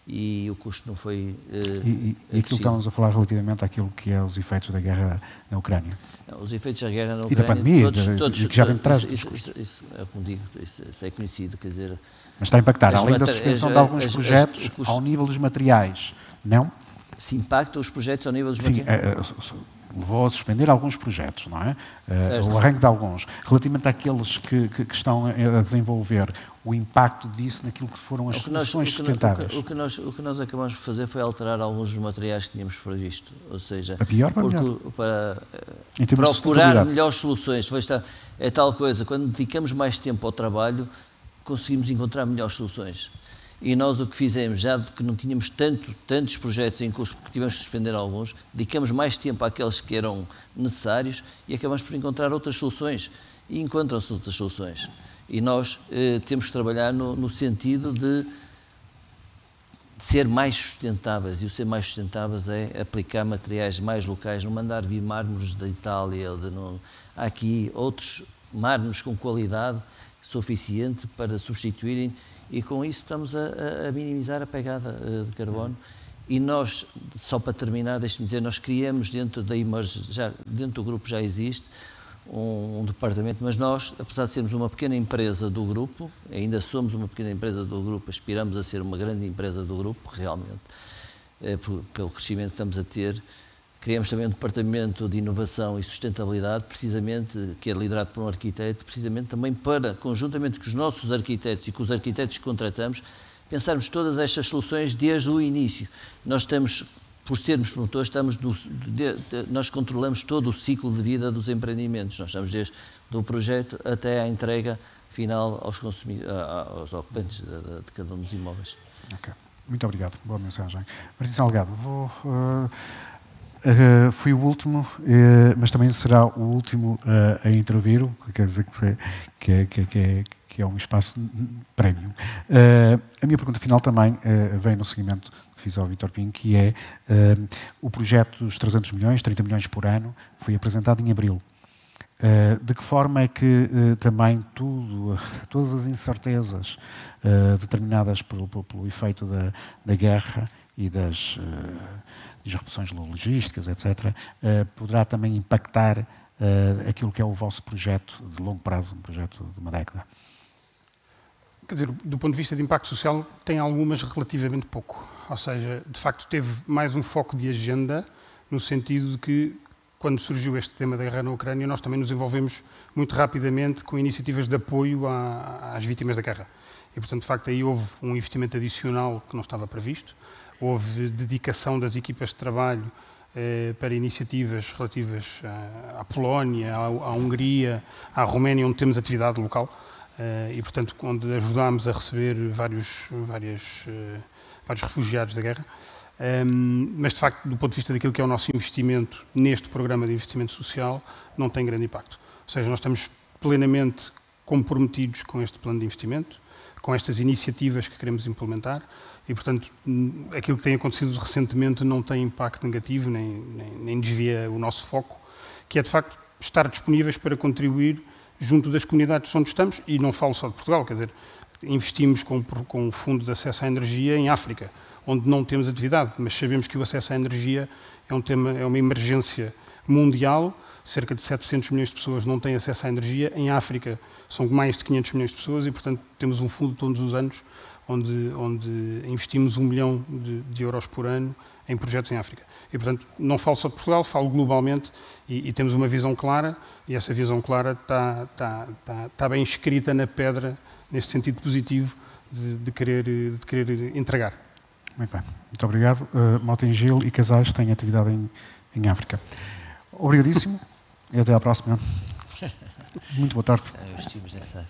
e o custo não foi E aquilo que estávamos a falar relativamente àquilo que é os efeitos da guerra na Ucrânia. Os efeitos da guerra na Ucrânia... E da pandemia, que já vem de trás. Isso é como digo, isso é conhecido, quer dizer... Mas está a impactar, além da suspensão de alguns projetos, ao nível dos materiais, não? Se impactam os projetos ao nível dos materiais? Sim, levou a suspender alguns projetos, não é? O arranque de alguns. Relativamente àqueles que estão a desenvolver o impacto disso naquilo que foram as soluções sustentáveis. O que nós acabamos de fazer foi alterar alguns dos materiais que tínhamos previsto, ou seja, para pior, para procurar melhores soluções. É tal coisa, quando dedicamos mais tempo ao trabalho, conseguimos encontrar melhores soluções. E nós o que fizemos, já que não tínhamos tantos projetos em curso, porque tivemos de suspender alguns, dedicamos mais tempo àqueles que eram necessários e acabamos por encontrar outras soluções. E encontram-se outras soluções. E nós temos que trabalhar no sentido de ser mais sustentáveis. E o ser mais sustentáveis é aplicar materiais mais locais, não mandar vir mármores da Itália. Há aqui outros mármores com qualidade suficiente para substituírem, e com isso estamos a minimizar a pegada de carbono. E nós, só para terminar, deixe-me dizer, nós criamos dentro da Emerge, dentro do grupo já existe um departamento, mas nós, apesar de sermos uma pequena empresa do grupo, ainda somos uma pequena empresa do grupo, aspiramos a ser uma grande empresa do grupo, realmente, pelo crescimento que estamos a ter. Criamos também um departamento de inovação e sustentabilidade, precisamente, que é liderado por um arquiteto, precisamente também para, conjuntamente com os nossos arquitetos e com os arquitetos que contratamos, pensarmos todas estas soluções desde o início. Nós estamos, por sermos promotores, nós controlamos todo o ciclo de vida dos empreendimentos. Nós estamos desde o projeto até à entrega final aos ocupantes de cada um dos imóveis. Ok. Muito obrigado. Boa mensagem. Martim Salgado, fui o último, mas também será o último a intervir, o que quer dizer que é um espaço prémio. A minha pergunta final também vem no seguimento que fiz ao Vítor Pinho, que é o projeto dos 300 milhões, 30 milhões por ano, foi apresentado em abril. De que forma é que também todas as incertezas determinadas pelo efeito da guerra e das disrupções logísticas, etc., poderá também impactar aquilo que é o vosso projeto de longo prazo, um projeto de uma década? Quer dizer, do ponto de vista de impacto social, tem algumas relativamente pouco. Ou seja, de facto, teve mais um foco de agenda, no sentido de que, quando surgiu este tema da guerra na Ucrânia, nós também nos envolvemos muito rapidamente com iniciativas de apoio às vítimas da guerra. E, portanto, de facto, aí houve um investimento adicional que não estava previsto. Houve dedicação das equipas de trabalho para iniciativas relativas à Polónia, à Hungria, à Roménia, onde temos atividade local e, portanto, onde ajudámos a receber vários refugiados da guerra. Mas, de facto, do ponto de vista daquilo que é o nosso investimento neste programa de investimento social, não tem grande impacto. Ou seja, nós estamos plenamente comprometidos com este plano de investimento, com estas iniciativas que queremos implementar, e, portanto, aquilo que tem acontecido recentemente não tem impacto negativo, nem desvia o nosso foco, que é, de facto, estar disponíveis para contribuir junto das comunidades onde estamos, e não falo só de Portugal, quer dizer, investimos com o Fundo de Acesso à Energia em África, onde não temos atividade, mas sabemos que o acesso à energia é uma emergência mundial. Cerca de 700 milhões de pessoas não têm acesso à energia. Em África são mais de 500 milhões de pessoas e, portanto, temos um fundo todos os anos onde investimos 1 milhão de euros por ano em projetos em África. E, portanto, não falo só de Portugal, falo globalmente e temos uma visão clara, e essa visão clara está bem escrita na pedra, neste sentido positivo de querer entregar. Muito bem, muito obrigado. Motengil e Casais têm atividade em África. Obrigadíssimo e até à próxima. Muito boa tarde. Estivemos nessa área.